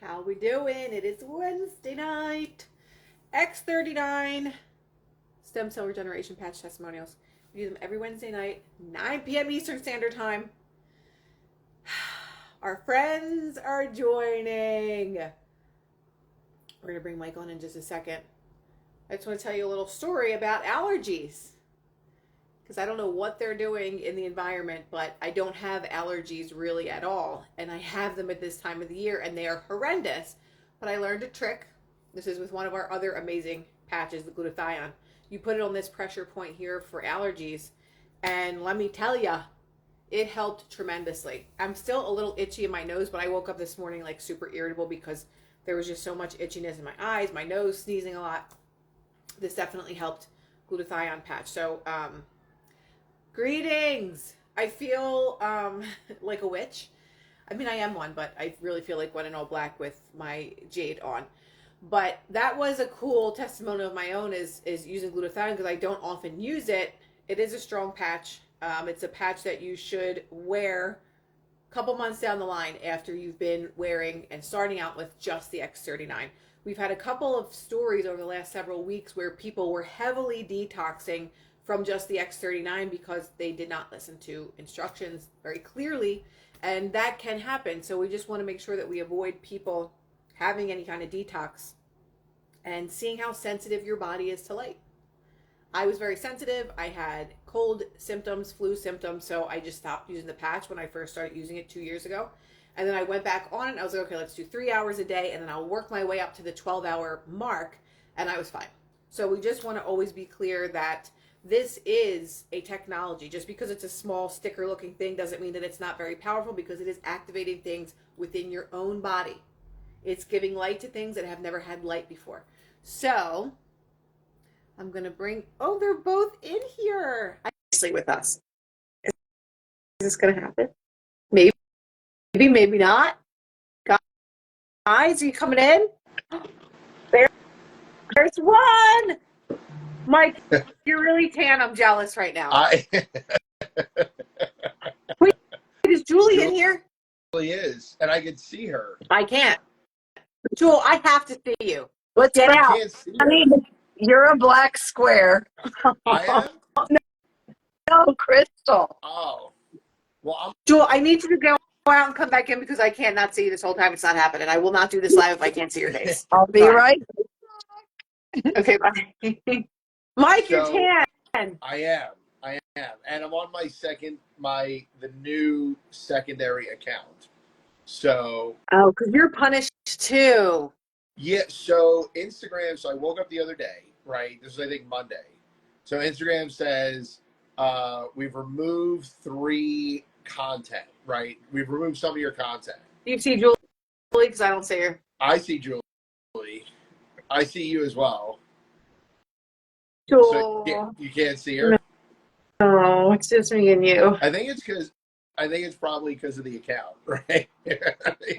How we doing? It is Wednesday night. X39 Stem Cell Regeneration Patch Testimonials. We do them every Wednesday night, 9 p.m. Eastern Standard Time. Our friends are joining. We're going to bring Mike on in just a second. I just want to tell you a little story about allergies. Because I don't know what they're doing in the environment, but I don't have allergies really at all. And I have them at this time of the year, and they are horrendous. But I learned a trick. This is with one of our other amazing patches, the glutathione. You put it on this pressure point here for allergies, and let me tell you, it helped tremendously. I'm still a little itchy in my nose, but I woke up this morning like super irritable because there was just so much itchiness in my eyes, my nose, sneezing a lot. This definitely helped glutathione patch. So, greetings. I feel like a witch. I mean, I am one, but I really feel like one in all black with my jade on. But that was a cool testimonial of my own is using glutathione because I don't often use it. It is a strong patch. It's a patch that you should wear a couple months down the line after you've been wearing and starting out with just the X39. We've had a couple of stories over the last several weeks where people were heavily detoxing from just the X39 because they did not listen to instructions very clearly, and that can happen. So we just want to make sure that we avoid people having any kind of detox and seeing how sensitive your body is to light. I was very sensitive. I had cold symptoms, flu symptoms, so I just stopped using the patch when I first started using it 2 years ago. And then I went back on it, and I was like, okay, let's do 3 hours a day, and then I'll work my way up to the 12-hour mark, and I was fine. So we just want to always be clear that this is a technology. Just because it's a small sticker looking thing doesn't mean that it's not very powerful, because it is activating things within your own body. It's giving light to things that have never had light before. So I'm going to bring, oh, they're both in here. Obviously with us. Is this going to happen? Maybe, maybe not. Guys, are you coming in? There's one. Mike, you're really tan. I'm jealous right now. Wait, is Julie in here? Julie is, and I can see her. I can't. Jewel, I have to see you. Let's get out. Can't see her. I mean, you're a black square. I am? No, Crystal. Oh. Well, Jewel, I need you to go out and come back in because I cannot see you this whole time. It's not happening. I will not do this live if I can't see your face. I'll be right. Okay, bye. Mike, you're tan. I am. And I'm on the new secondary account. So. Oh, because you're punished too. Yeah, so Instagram, so I woke up the other day, right? This is, I think, Monday. So Instagram says, we've removed 3 content, right? We've removed some of your content. You see Julie? Because I don't see her. I see Julie. I see you as well. Jewel. So you can't see her? No, it's just me and you. I think it's probably because of the account, right?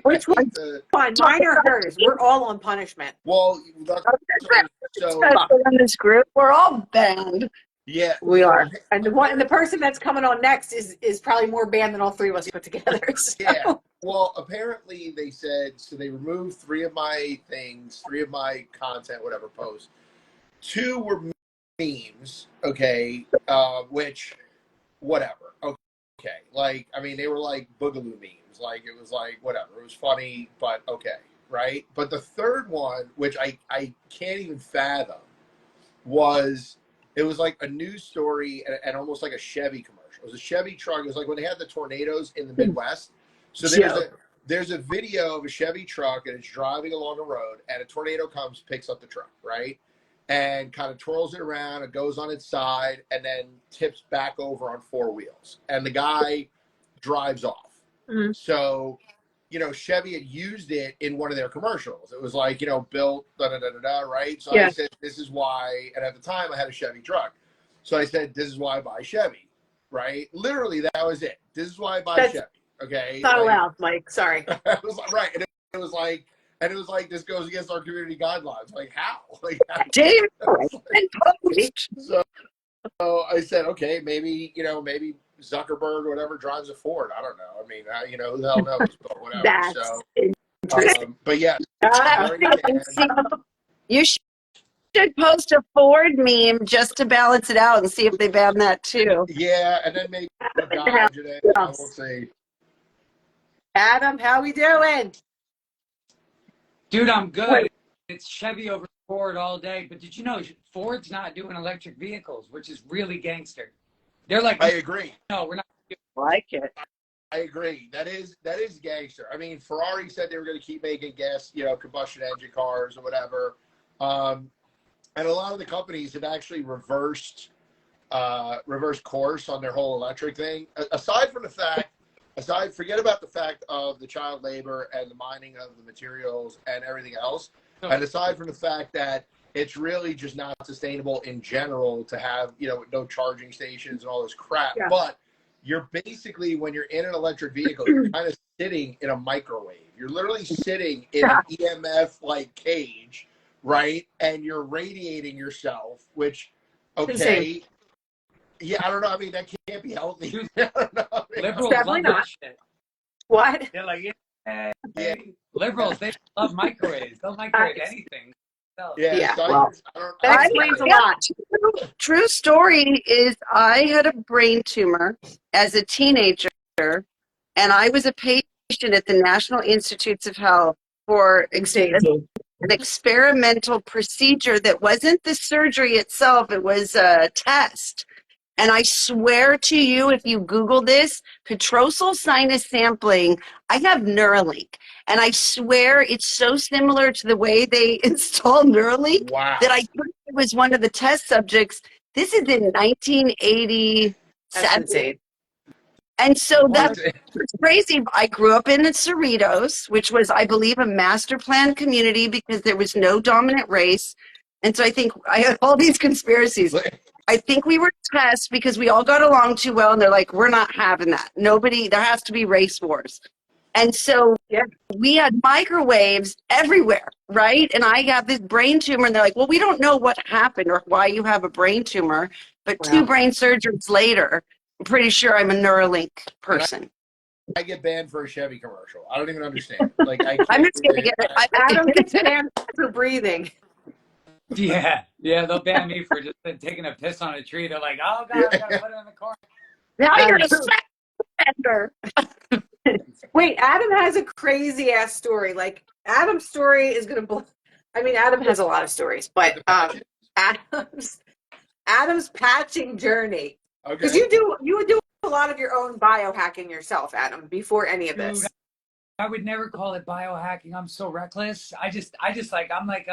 Which one? Mine or hers? We're all on punishment. Well, Especially in this group, we're all banned. Yeah, we are. And the person that's coming on next is probably more banned than all 3 of us put together. So. Yeah. Well, apparently they said, so they removed 3 of my things, 3 of my content, whatever posts. 2 were memes, okay, which, whatever, okay. Like, I mean, they were like boogaloo memes. Like, it was like, whatever. It was funny, but okay, right? But the third one, which I can't even fathom, it was like a news story and almost like a Chevy commercial. It was a Chevy truck. It was like when they had the tornadoes in the Midwest. So there's a video of a Chevy truck, and it's driving along a road, and a tornado comes, picks up the truck, right? And kind of twirls it around, it goes on its side, and then tips back over on 4 wheels. And the guy drives off. Mm-hmm. So, Chevy had used it in one of their commercials. It was like, built, da-da-da-da-da, right? So yeah. I said, this is why, and at the time I had a Chevy truck. So I said, this is why I buy Chevy, right? Literally, that was it. This is why I buy Chevy, okay? Not allowed, Mike, sorry. It was like, right, and it was like, this goes against our community guidelines. Like, how? Like, Dave, so I said, okay, maybe Zuckerberg or whatever drives a Ford. I don't know. I mean, who the hell knows? But whatever. That's But yeah, Uh, very bad. You should post a Ford meme just to balance it out and see if they ban that too. Yeah, and then maybe dodge it. We'll see. Adam, how we doing? Dude, I'm good. It's Chevy over Ford all day. But did you know Ford's not doing electric vehicles, which is really gangster. They're like, I agree. no, we're not. Like it. I agree. That is gangster. I mean, Ferrari said they were going to keep making combustion engine cars or whatever. And a lot of the companies have actually reversed course on their whole electric thing. Forget about the fact of the child labor and the mining of the materials and everything else. And aside from the fact that it's really just not sustainable in general to have, no charging stations and all this crap. Yeah. But you're basically, when you're in an electric vehicle, you're kind of sitting in a microwave. You're literally sitting in an EMF cage, right? And you're radiating yourself, which, okay. Yeah, I don't know. I mean, that can't be healthy. I don't know. Liberals love that shit. What? They're like, yeah. Liberals, they love microwaves. They'll microwave anything. Yeah. That explains a lot. True story is I had a brain tumor as a teenager, and I was a patient at the National Institutes of Health for an experimental procedure that wasn't the surgery itself. It was a test. And I swear to you, if you Google this, petrosal sinus sampling, I have Neuralink. And I swear it's so similar to the way they install Neuralink that I thought it was one of the test subjects. This is in 1987. That's insane. And so that's crazy. I grew up in Cerritos, which was, I believe, a master plan community because there was no dominant race. And so I think I had all these conspiracies. I think we were tests because we all got along too well, and they're like, we're not having that. There has to be race wars. And so we had microwaves everywhere, right? And I got this brain tumor, and they're like, well, we don't know what happened or why you have a brain tumor, but 2 brain surgeries later, I'm pretty sure I'm a Neuralink person. I get banned for a Chevy commercial. I don't even understand. I'm just going to get it. Adam gets banned for breathing. Yeah, they'll ban me for just taking a piss on a tree. They're like, oh, God, I got to put it in the car. Now you're a sex offender. Wait, Adam has a crazy ass story. Adam's story is gonna blow. I mean, Adam has a lot of stories, but Adam's patching journey. Because you would do a lot of your own biohacking yourself, Adam, before any of this. I would never call it biohacking. I'm so reckless. I'm like,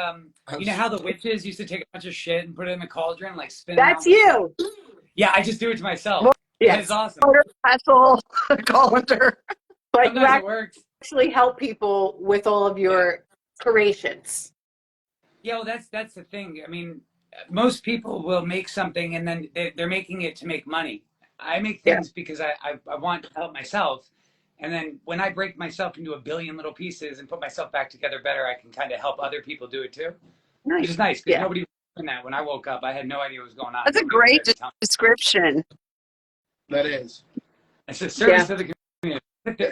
you know how the witches used to take a bunch of shit and put it in the cauldron, spin it out? That's you. Yeah, I just do it to myself. It's awesome. Pestle, colander. But sometimes it works. Actually help people with all of your creations. Yeah, well, that's the thing. I mean, most people will make something and then they're making it to make money. I make things because I want to help myself. And then when I break myself into a billion little pieces and put myself back together better, I can kind of help other people do it too. Nice. Which is nice because nobody was doing that. When I woke up, I had no idea what was going on. That's a great description. That is. It's a service to the community.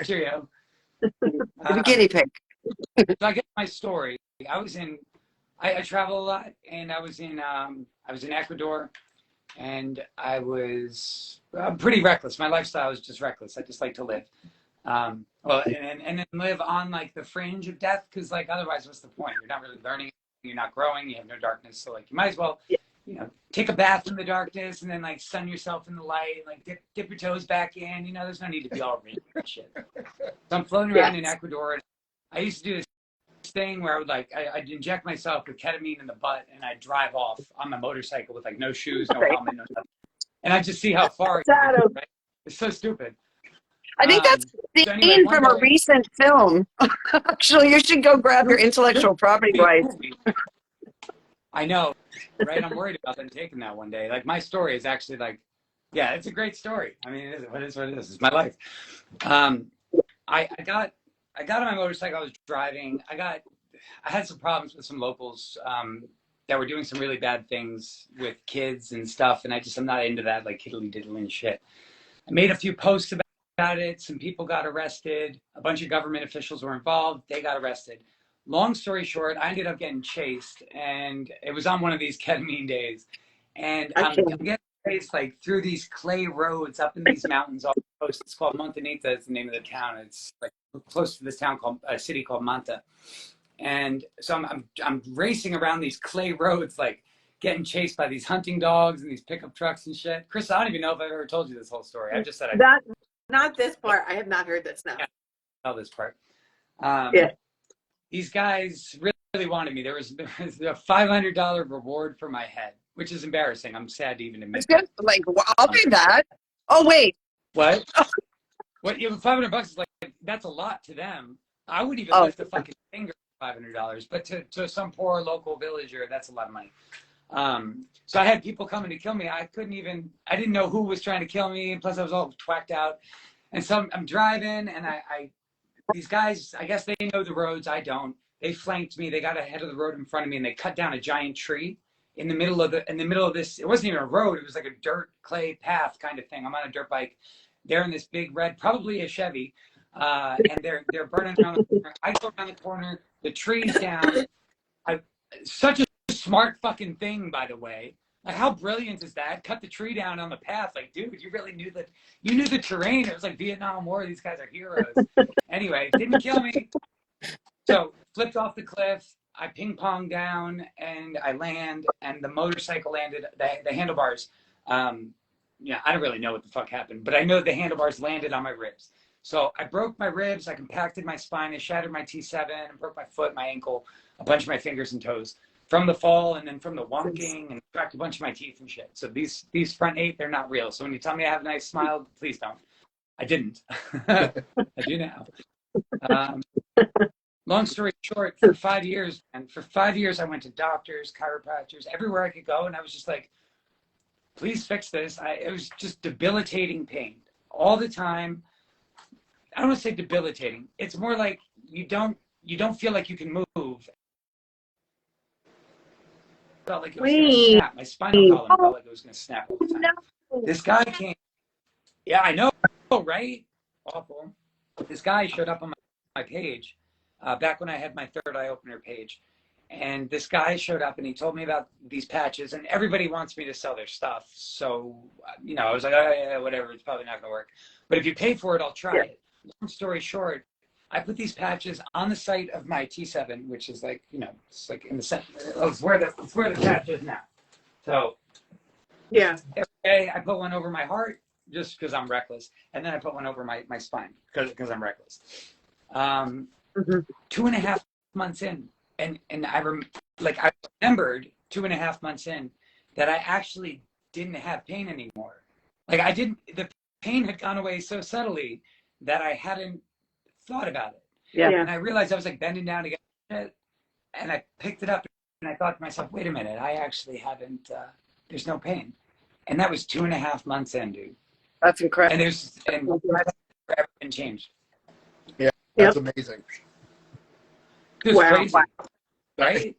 Cheerio. The guinea pig. So I get my story. I travel a lot, and I was in Ecuador, and I was pretty reckless. My lifestyle is just reckless. I just like to live. And then live on the fringe of death, because otherwise what's the point? You're not really learning, you're not growing, you have no darkness, so you might as well take a bath in the darkness and then sun yourself in the light and dip your toes back in. There's no need to be all rich and shit. So I'm floating around in Ecuador, and I used to do this thing where I'd inject myself with ketamine in the butt and I'd drive off on my motorcycle with no shoes, no helmet, no nothing. And I just see how far right? It's so stupid. I think that's the scene from a recent film. Actually, you should go grab your intellectual property rights. I know, right? I'm worried about them taking that one day. My story is actually it's a great story. I mean, it is what it is. It's my life. I got on my motorcycle. I was driving. I had some problems with some locals that were doing some really bad things with kids and stuff, and I'm not into that kiddly diddling shit. I made a few posts about it. Some people got arrested. A bunch of government officials were involved. They got arrested. Long story short, I ended up getting chased, and it was on one of these ketamine days. And I'm getting chased like through these clay roads up in these mountains off the coast. It's called Montanita. It's the name of the town. It's like close to this town called a city called Manta. And so I'm racing around these clay roads, like getting chased by these hunting dogs and these pickup trucks and shit. Chris, I don't even know if I've ever told you this whole story. I just said not this part. I have not heard this now. Tell this part. Yeah. These guys really wanted me. There was a $500 reward for my head, which is embarrassing. I'm sad to even admit. It's good. Like, well, I'll pay that. Oh, wait. What? What? Yeah, $500 is like, that's a lot to them. I wouldn't even lift a fucking finger for $500, but to some poor local villager, that's a lot of money. So I had people coming to kill me. I didn't know who was trying to kill me. And plus I was all twacked out. And so I'm driving, and these guys, I guess they know the roads. I don't. They flanked me. They got ahead of the road in front of me, and they cut down a giant tree in the middle of this. It wasn't even a road. It was like a dirt clay path kind of thing. I'm on a dirt bike. They're in this big red, probably a Chevy, and they're burning around the corner. I go around the corner. The tree's down. Such a smart fucking thing, by the way. Like, how brilliant is that? Cut the tree down on the path. Like, dude, you really knew that. You knew the terrain. It was like Vietnam War. These guys are heroes. Anyway, didn't kill me. So flipped off the cliff. I ping pong down, and I land, and the motorcycle landed. The handlebars. I don't really know what the fuck happened, but I know the handlebars landed on my ribs. So I broke my ribs. I compacted my spine. I shattered my T7 and broke my foot, my ankle, a bunch of my fingers and toes. From the fall, and then from the wonking, and cracked a bunch of my teeth and shit. So these front 8, they're not real. So when you tell me I have a nice smile, please don't. I didn't. I do now. Long story short, for 5 years, I went to doctors, chiropractors, everywhere I could go, and I was just like, please fix this. It was just debilitating pain all the time. I don't want to say debilitating. It's more like you don't feel like you can move. Felt like it was going to snap. My spinal column felt like it was going to snap all the time. No. This guy came. Yeah, I know, right? Awful. This guy showed up on my page back when I had my third eye opener page. And this guy showed up, and he told me about these patches, and everybody wants me to sell their stuff. So, I was like, oh, yeah, whatever. It's probably not going to work. But if you pay for it, I'll try it. Long story short, I put these patches on the site of my T7, which is like, it's like in the center. It's where the patch is now. So, yeah. Every day I put one over my heart just because I'm reckless, and then I put one over my spine because I'm reckless. 2.5 months in, and I remembered 2.5 months in that I actually didn't have pain anymore. Like the pain had gone away so subtly that I hadn't thought about it. Yeah. And I realized I was like bending down to get it, and I picked it up, and I thought to myself, wait a minute, I actually haven't, there's no pain. And that was 2.5 months in, dude. That's incredible. And that's forever been changed. Yeah, that's amazing. It's crazy, right?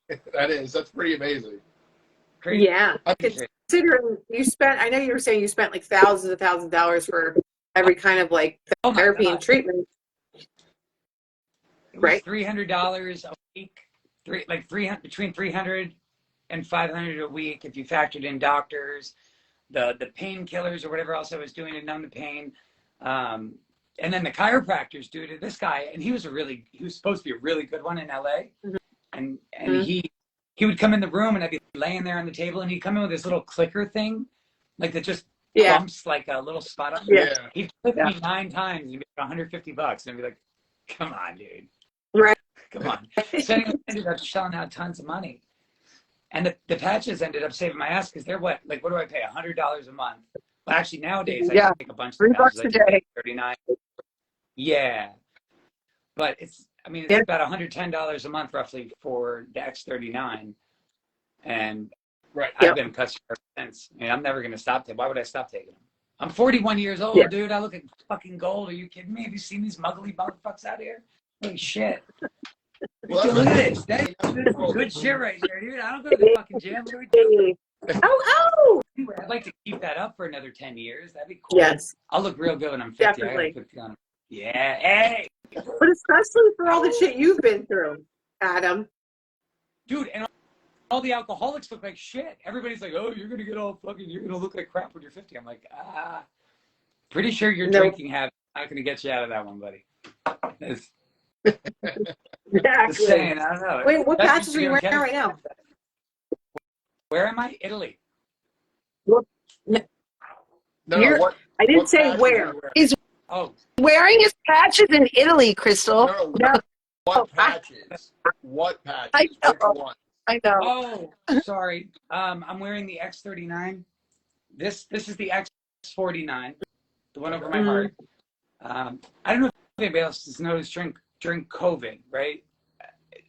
That's pretty amazing. Crazy. Yeah. Considering I know you were saying you spent like thousands of dollars for every kind of like therapy and treatment. Right. $300 a week, between $300 and $500 a week if you factored in doctors, the painkillers or whatever else I was doing to numb the pain, and then the chiropractors, dude. This guy, and he was supposed to be a really good one in LA, and he would come in the room, and I'd be laying there on the table, and he'd come in with this little clicker thing, like that just bumps like a little spot on. Yeah. He'd click me 9 times, and it'd be $150, and I'd be like, come on, dude. Right. Come on. So anyway, I ended up shelling out tons of money. And the patches ended up saving my ass because they're what do I pay? $100 a month. Well, actually, nowadays, I take a bunch of patches. $3 a day. 39. Yeah. But it's about $110 a month roughly for the X39. And I've been a customer ever since. I'm never going to stop taking. Why would I stop taking them? I'm 41 years old, dude. I look like fucking gold. Are you kidding me? Have you seen these muggly motherfuckers out here? Holy shit. Well, look at this. That's good shit right here, dude. I don't go to the fucking gym. What are we doing? Oh! Anyway, I'd like to keep that up for another 10 years. That'd be cool. Yes, I'll look real good when I'm 50. definitely. I got 50 on. Yeah. Hey. But especially for all the shit you've been through, Adam. Dude, and all the alcoholics look like shit. Everybody's like, oh, you're going to get all fucking, you're going to look like crap when you're 50. I'm like, pretty sure your drinking habit is not going to get you out of that one, buddy. Exactly. Just saying, I don't know. Wait, what patches are you wearing right now? Where am I? Italy. No, what, I didn't what say patches where. are you wearing? He's Oh, wearing his patches in Italy, Crystal. No, what patches? What patches? I know. Which one? I know. oh, sorry. I'm wearing the X39. This is the X49, the one over my heart. I don't know if anybody else has noticed during COVID, right?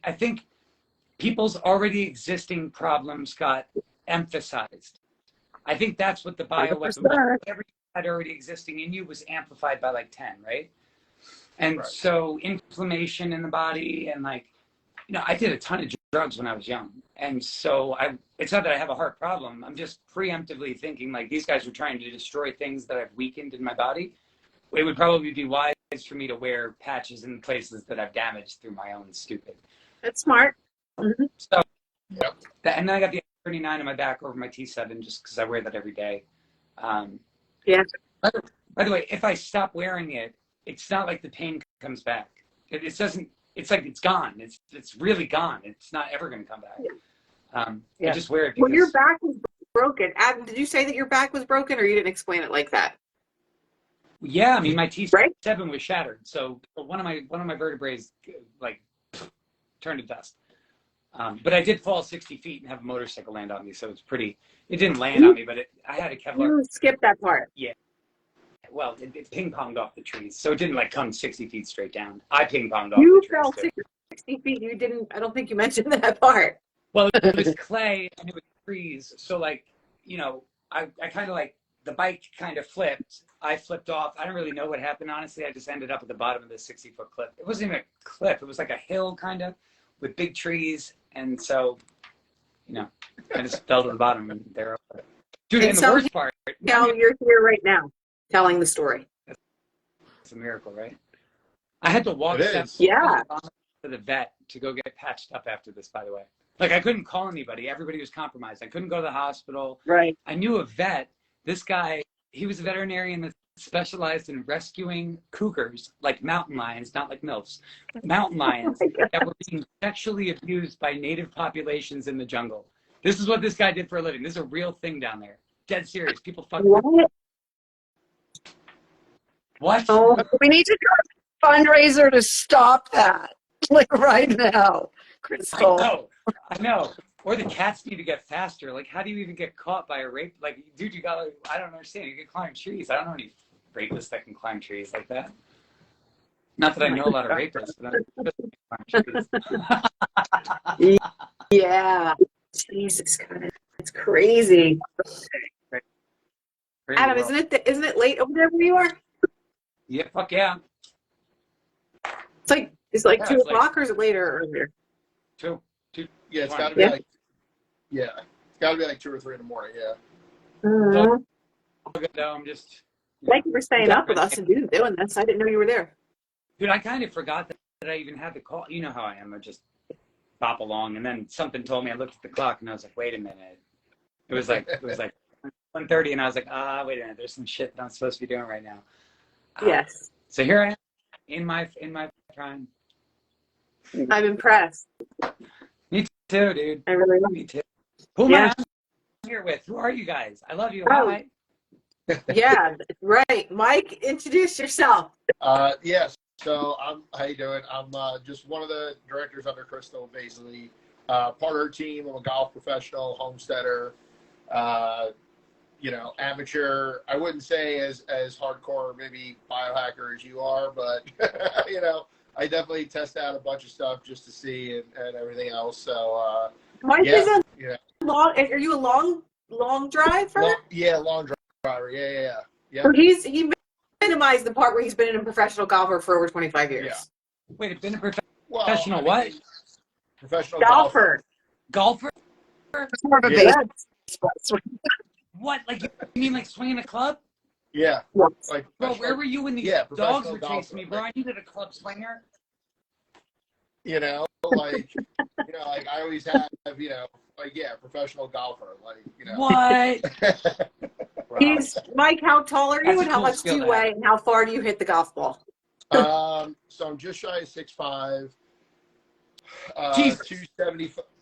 I think people's already existing problems got emphasized. I think that's what the bioweapon was. Whatever you had already existing in you was amplified by like 10, right? And Right. so inflammation in the body and like, I did a ton of drugs when I was young. And so it's not that I have a heart problem. I'm just preemptively thinking like these guys were trying to destroy things that I've weakened in my body. It would probably be wise for me to wear patches in places that I've damaged through my own stupid. That's smart. So, Yep. and then I got the X39 on my back over my T7 just because I wear that every day. Yeah. By the way, if I stop wearing it, it's not like the pain comes back. It doesn't. It's like it's gone. It's really gone. It's not ever going to come back. I just wear it because Well, your back was broken. Adam, did you say that your back was broken, or you didn't explain it like that? yeah, I mean my T7 Right? was shattered, so one of my vertebrae like turned to dust. But I did fall 60 feet and have a motorcycle land on me, so it's pretty. It didn't land on me, but I had a Kevlar. You skipped that part. Well, it ping-ponged off the trees, so it didn't like come 60 feet straight down. I ping-ponged off You the trees fell too. 60 feet. You didn't. I don't think you mentioned that part. Well, it was clay and it was trees, so like I kind of like the bike kind of flipped. I flipped off. I don't really know what happened, honestly. I just ended up at the bottom of this 60-foot cliff. It wasn't even a cliff. It was like a hill kind of with big trees. And so, I just fell to the bottom and there. Dude, and the worst part. Now you're here right now telling the story. It's a miracle, right? I had to walk It is. Yeah. to the vet to go get patched up after this, by the way. Like, I couldn't call anybody. Everybody was compromised. I couldn't go to the hospital. Right. I knew a vet. This guy, he was a veterinarian that specialized in rescuing cougars, like mountain lions, not like MILFs, mountain lions that were being sexually abused by native populations in the jungle. This is what this guy did for a living. This is a real thing down there. Dead serious. People fucking. What? Oh, we need to do a fundraiser to stop that. Like right now, Crystal. I know. Or the cats need to get faster. Like, how do you even get caught by a rape? Like, dude, you gotta, I don't understand. You can climb trees. I don't know any rapists that can climb trees like that. Not that I know a lot of rapists, but I climb trees. Yeah. Jesus Christ. It's crazy. Crazy Adam, world. isn't it late over there where you are? Yeah, fuck yeah. It's like Yeah, 2 it's late. o'clock, or is it later or earlier? Two. Yeah, it's got to be like, it's got to be like 2 or 3 in the morning. Yeah. I'm just. Thank you for staying up with us and doing this. I didn't know you were there. Dude, I kind of forgot that I even had the call. You know how I am. I just bop along, and then something told me. I looked at the clock, and I was like, "Wait a minute." It was like 1:30, and I was like, wait a minute. There's some shit that I'm supposed to be doing right now. Yes. So here I am in my prime. I'm impressed. Me too, dude. I really love Me too. Who am I here with? Who are you guys? I love you. Oh. Hi. Yeah, right. Mike, introduce yourself. Yes. So how you doing? I'm just one of the directors under Crystal, basically. Part of her team. I'm a golf professional, homesteader, amateur. I wouldn't say as hardcore, maybe biohacker as you are, but I definitely test out a bunch of stuff just to see and everything else. So Mike is long. Are you a long driver? Long driver. Yeah. So he minimized the part where he's been a professional golfer for over 25 years. Yeah. Wait, been a professional Well, what? Professional Golfer. Golfer? It's more of a Yeah. baseball swing. What? Like you mean like swinging a club? Yeah. Yes. Like Bro, where were you when these dogs were chasing me, bro? I needed a club swinger. You know, like, like I always have, professional golfer, like, What? He's Mike. How tall are you, That's a and how cool much do skill you to have. weigh, and how far do you hit the golf ball? So I'm just shy of 6'5", Jesus.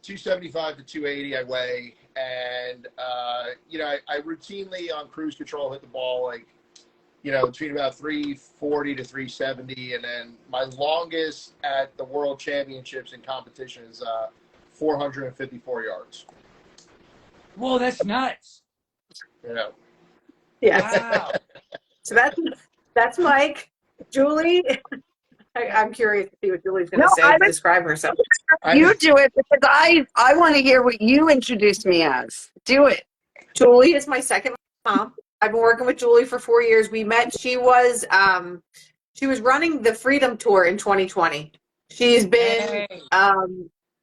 275 to 280 I weigh, and I routinely on cruise control hit the ball like between about 340 to 370, and then my longest at the World Championships in competition is 454 yards. Whoa, that's nuts. Yes. Wow. So that's Mike. Julie, I'm curious to see what Julie's going to No, say I to would describe herself. you do it because I want to hear what you introduce me as. Do it. Julie is my second mom. I've been working with Julie for 4 years. We met. She was running the Freedom Tour in 2020. She's been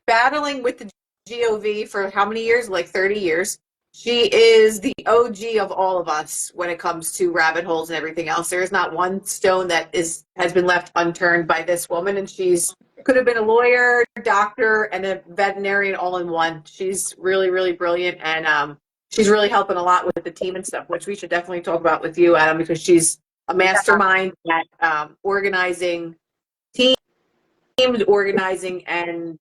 battling with the GOV for how many years? Like 30 years. She is the OG of all of us when it comes to rabbit holes and everything else. There is not one stone that has been left unturned by this woman, and she's could have been a lawyer, doctor, and a veterinarian all in one. She's really, really brilliant, and she's really helping a lot with the team and stuff, which we should definitely talk about with you, Adam, because she's a mastermind at organizing teams, organizing, and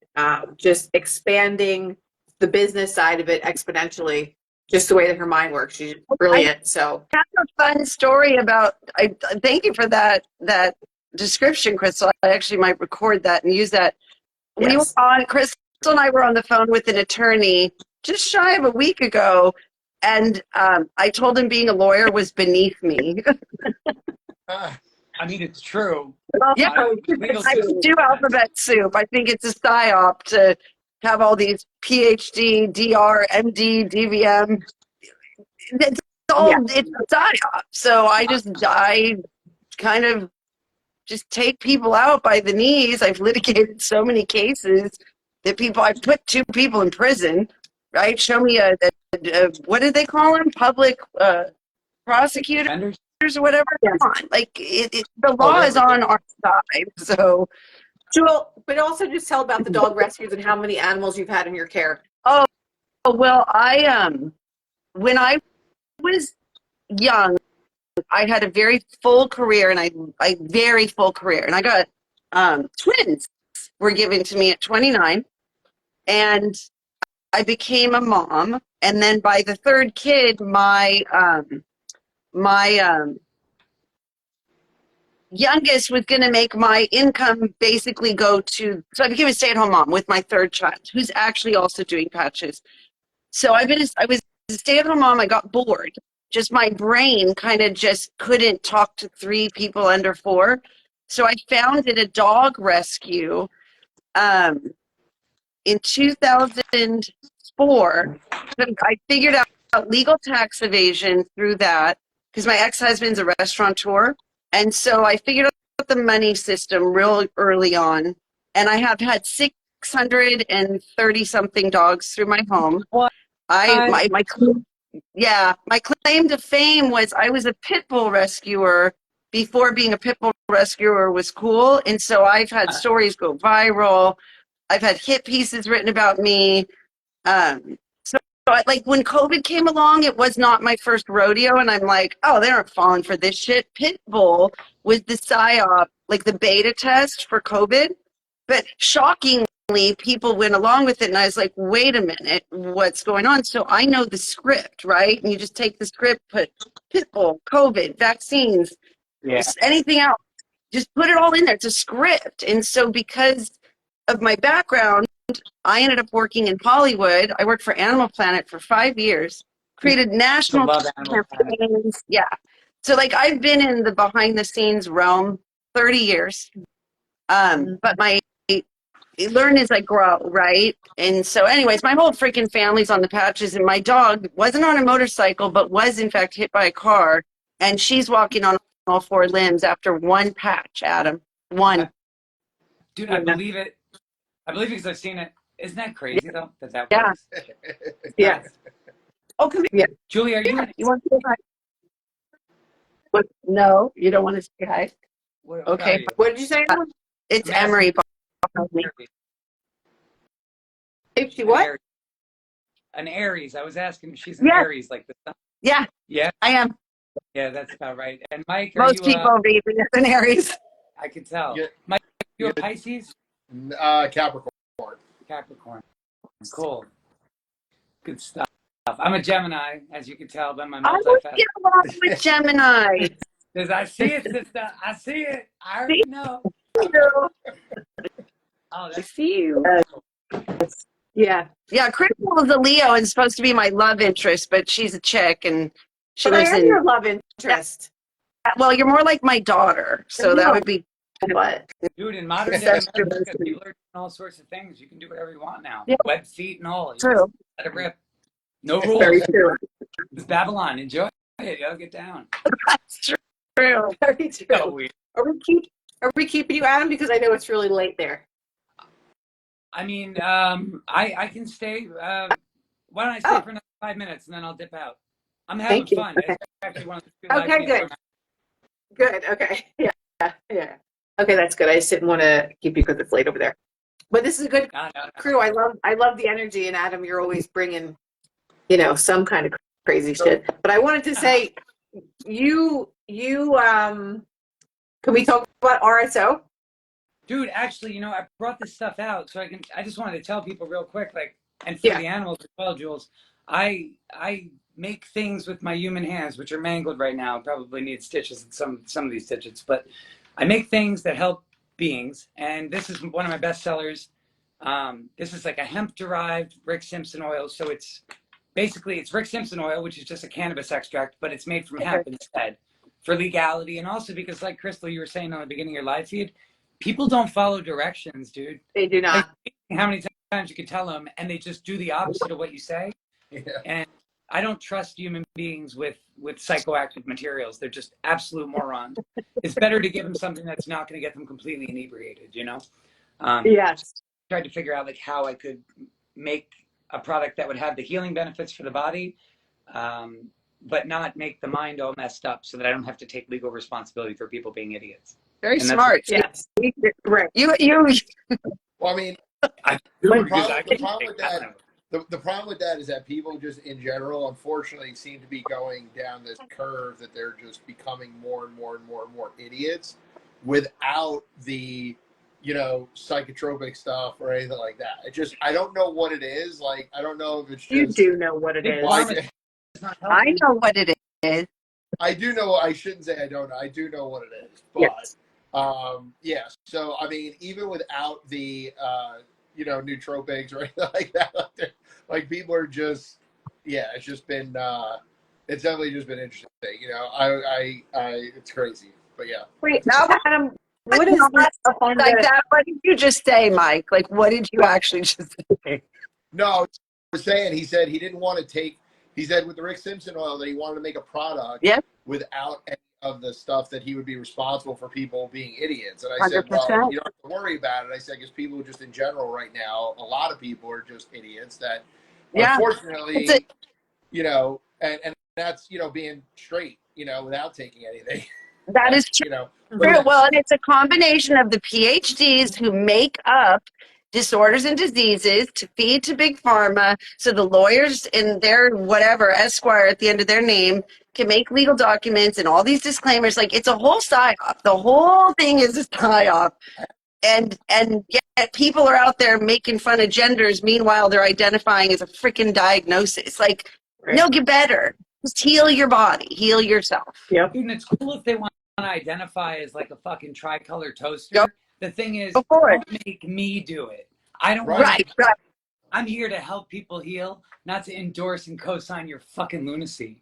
just expanding the business side of it exponentially. Just the way that her mind works, she's brilliant. So I have a fun story about. I thank you for that description, Crystal. I actually might record that and use that. yes. We were on. Crystal and I were on the phone with an attorney just shy of a week ago, and I told him being a lawyer was beneath me. I mean, it's true. Yeah, I do alphabet soup. I think it's a psyop to have all these PhD, DR, MD, DVM. It's all it's a psyop. So I kind of just take people out by the knees. I've litigated so many cases that I put 2 people in prison. Right? Show me a what did they call them? Public prosecutors or whatever. Come on, like the law is on our side. So, Jewel, but also just tell about the dog rescues and how many animals you've had in your care. oh well, when I was young, I had a very full career, and I very full career, and I got twins were given to me at 29, and I became a mom, and then by the 3rd kid, my youngest was going to make my income basically go to, so I became a stay-at-home mom with my 3rd child, who's actually also doing patches. So I was a stay-at-home mom. I got bored. Just my brain kind of just couldn't talk to 3 people under 4. So I founded a dog rescue in 2004. I figured out legal tax evasion through that because my ex-husband's a restaurateur. And so I figured out the money system real early on. And I have had 630 something dogs through my home. What? My claim to fame was I was a pit bull rescuer before being a pit bull rescuer was cool. And so I've had stories go viral. I've had hit pieces written about me. Like when COVID came along, it was not my first rodeo. And I'm like, oh, they aren't falling for this shit. Pit bull was the PSYOP, like the beta test for COVID. But shockingly, people went along with it, and I was like, wait a minute, what's going on? So I know the script, right? And you just take the script, put pitbull, COVID, vaccines, anything else, just put it all in there. It's a script. And so because of my background, I ended up working in Hollywood. I worked for Animal Planet for 5 years, created national campaigns. Yeah. So like I've been in the behind the scenes realm 30 years. But I learn as I grow, right? And so anyways, my whole freaking family's on the patches, and my dog wasn't on a motorcycle, but was in fact hit by a car, and she's walking on all 4 limbs after 1 patch, Adam. 1. Dude, I believe it. I believe it because I've seen it. Isn't that crazy though? That Yeah. works? Yes. Oh, come here. Julie, are you? You want to say hi? What? No, you don't want to say hi. What Okay. are you? What did you say? It's I'm asking- Emery. behind me. If she An what? Aries. An Aries. I was asking if she's an Yeah. Aries, like the sun. Yeah, Yeah, I am. yeah, that's about right. And Mike, are Most you? people read me as an Aries. I could tell. Yeah. Mike, you a Yeah. Pisces? Capricorn. Capricorn. Cool. Good stuff. I'm a Gemini, as you can tell by my I would multifaceted. get along with Gemini. Because I see it, sister. I see it. I See already know. you. Oh, I that's see you. Yeah. Yeah, Crystal is a Leo and supposed to be my love interest, but she's a chick and she But I lives am in. your love interest. Well, you're more like my daughter, so that would be. What? dude. In modern day America, people are doing all sorts of things. You can do whatever you want now. Yeah. Web feet and all. You True. just let it rip. No rules. Very true. It's Babylon. Enjoy it. Y'all get down. That's true. Very true. So weird. Are we keeping you, Adam? Because I know it's really late there. I mean, I can stay. Why don't I stay for another 5 minutes and then I'll dip out? I'm having Thank you. fun. Okay. It's actually one of the few live Okay, feeds good. Good. Okay. Yeah. Okay, that's good. I just didn't want to keep you because it's late over there. But this is a good No. crew. I love the energy, and Adam, you're always bringing, some kind of crazy shit. But I wanted to say, you can we talk about RSO? Dude, actually, I brought this stuff out so I just wanted to tell people real quick, and for the animals as well, Jules, I make things with my human hands, which are mangled right now, probably need stitches in some of these stitches, but I make things that help beings, and this is one of my best sellers. This is like a hemp-derived Rick Simpson oil, so it's Rick Simpson oil, which is just a cannabis extract, but it's made from hemp instead, for legality, and also because, like Crystal, you were saying on the beginning of your live feed, people don't follow directions, dude. They do not. How many times you can tell them, and they just do the opposite of what you say. Yeah. And I don't trust human beings with psychoactive materials. They're just absolute morons. It's better to give them something that's not going to get them completely inebriated, Yes. Tried to figure out how I could make a product that would have the healing benefits for the body, but not make the mind all messed up, so that I don't have to take legal responsibility for people being idiots. Very smart. Yes. Right. You. Well, I mean, The problem with that is that people just in general, unfortunately, seem to be going down this curve that they're just becoming more and more and more and more idiots without the, psychotropic stuff or anything like that. I don't know what it is. Like, I don't know if it's just. You do know what it is. I know what it is. I do know. I shouldn't say I don't know. I do know what it is. But, yes. So, I mean, even without the, nootropics or anything like that, like people are just, it's just been, it's definitely just been interesting. It's crazy. But yeah. Wait, now, Adam, what is like that? What did you just say, Mike? Like, what did you actually just say? No, I was saying, he said he didn't want to take, he said with the Rick Simpson oil that he wanted to make a product without any of the stuff that he would be responsible for people being idiots. And I said, 100%. well, you don't have to worry about it. I said, because people just in general right now, a lot of people are just idiots that unfortunately, and that's, being straight, without taking anything. That is true. Well, and it's a combination of the PhDs who make up disorders and diseases to feed to big pharma, so the lawyers in their whatever Esquire at the end of their name can make legal documents and all these disclaimers. Like, it's a whole psyop. The whole thing is a psyop. And yet people are out there making fun of genders. Meanwhile, they're identifying as a freaking diagnosis. Like, no, get better. Just heal your body. Heal yourself. Yep. Dude, and it's cool if they want to identify as like a fucking tricolor toaster. Yep. The thing is, Go for it. don't make me do it. I don't Right. I'm here to help people heal, not to endorse and co-sign your fucking lunacy.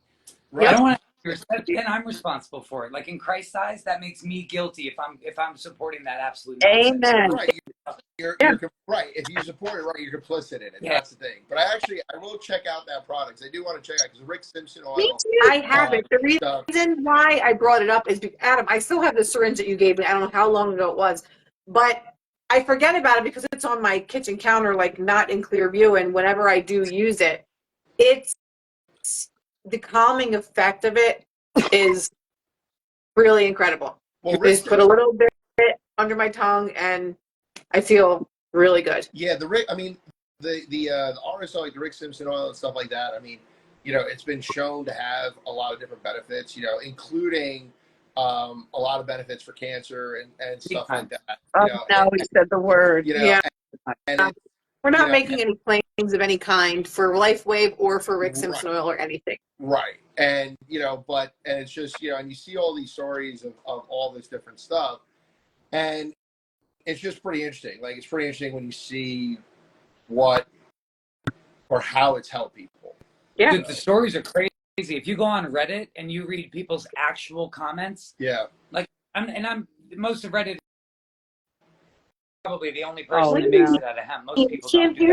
Right. I don't want to, and I'm responsible for it. Like in Christ's eyes, that makes me guilty if I'm supporting that absolute nonsense. Amen. Right. You're right. If you support it, right, you're complicit in it. Yeah. That's the thing. But I will check out that product. I do want to check out because Rick Simpson oil. Me too. I have it. The reason why I brought it up is because, Adam, I still have the syringe that you gave me. I don't know how long ago it was, but I forget about it because it's on my kitchen counter, like not in clear view. And whenever I do use it, it's the calming effect of it is really incredible. Well, You just put a little bit under my tongue and I feel really good. Yeah, the RSO, like the Rick Simpson oil and stuff like that. I mean, it's been shown to have a lot of different benefits, including a lot of benefits for cancer and stuff like that. Now we said the word. Yeah. And we're not making any claims of any kind for LifeWave or for Rick Simpson oil or anything. Right. And, and it's just, and you see all these stories of all this different stuff. And it's just pretty interesting. Like, it's pretty interesting when you see what or how it's helped people. Yeah. Dude, the stories are crazy. If you go on Reddit and you read people's actual comments, I'm most of Reddit is probably the only person that makes it out of hemp. Most people don't do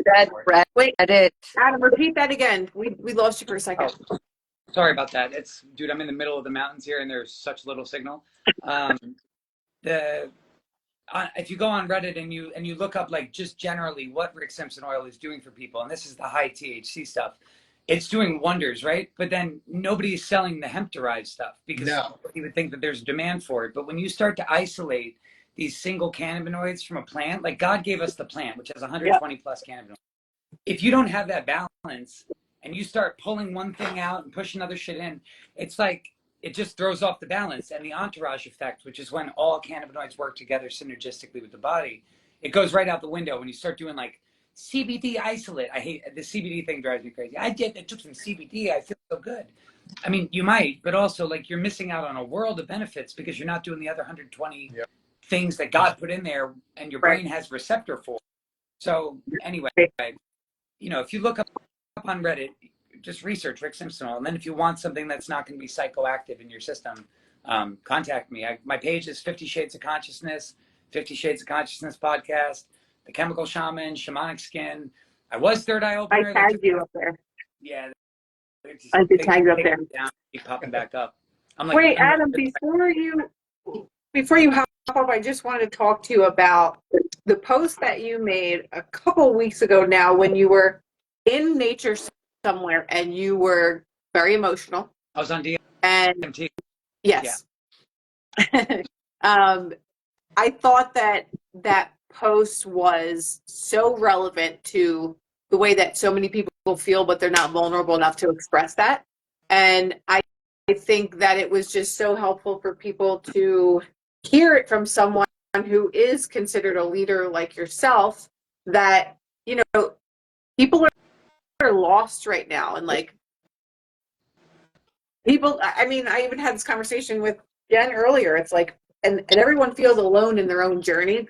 that. Reddit. Adam, repeat that again. We lost you for a second. Oh, sorry about that. Dude, I'm in the middle of the mountains here and there's such little signal. If you go on Reddit and you look up like just generally what Rick Simpson oil is doing for people, and this is the high THC stuff, it's doing wonders, right? But then nobody's selling the hemp-derived stuff because you would think that there's demand for it. But when you start to isolate these single cannabinoids from a plant, like God gave us the plant, which has 120 plus cannabinoids. If you don't have that balance and you start pulling one thing out and pushing other shit in, it's like it just throws off the balance. And the entourage effect, which is when all cannabinoids work together synergistically with the body, it goes right out the window when you start doing like CBD isolate. I hate the CBD thing, drives me crazy. I took some CBD. I feel so good. I mean, you might, but also like you're missing out on a world of benefits because you're not doing the other 120 things that God put in there and your brain has receptor for. So anyway, if you look up on Reddit, just research Rick Simpson oil. And then if you want something that's not going to be psychoactive in your system, contact me. My page is 50 Shades of Consciousness, 50 Shades of Consciousness podcast, The Chemical Shaman, Shamanic Skin. I was Third Eye Opener. I tagged you up there. Yeah. I did tag you up there. Keep popping back up. I'm like, wait, Adam, before you hop up, I just wanted to talk to you about the post that you made a couple weeks ago now when you were in nature somewhere and you were very emotional. I was on DMT. And yes. Yeah. I thought that post was so relevant to the way that so many people feel, but they're not vulnerable enough to express that. And I think that it was just so helpful for people to hear it from someone who is considered a leader like yourself, that, people are lost right now. And like people, I mean, I even had this conversation with Jen earlier. It's like, and everyone feels alone in their own journey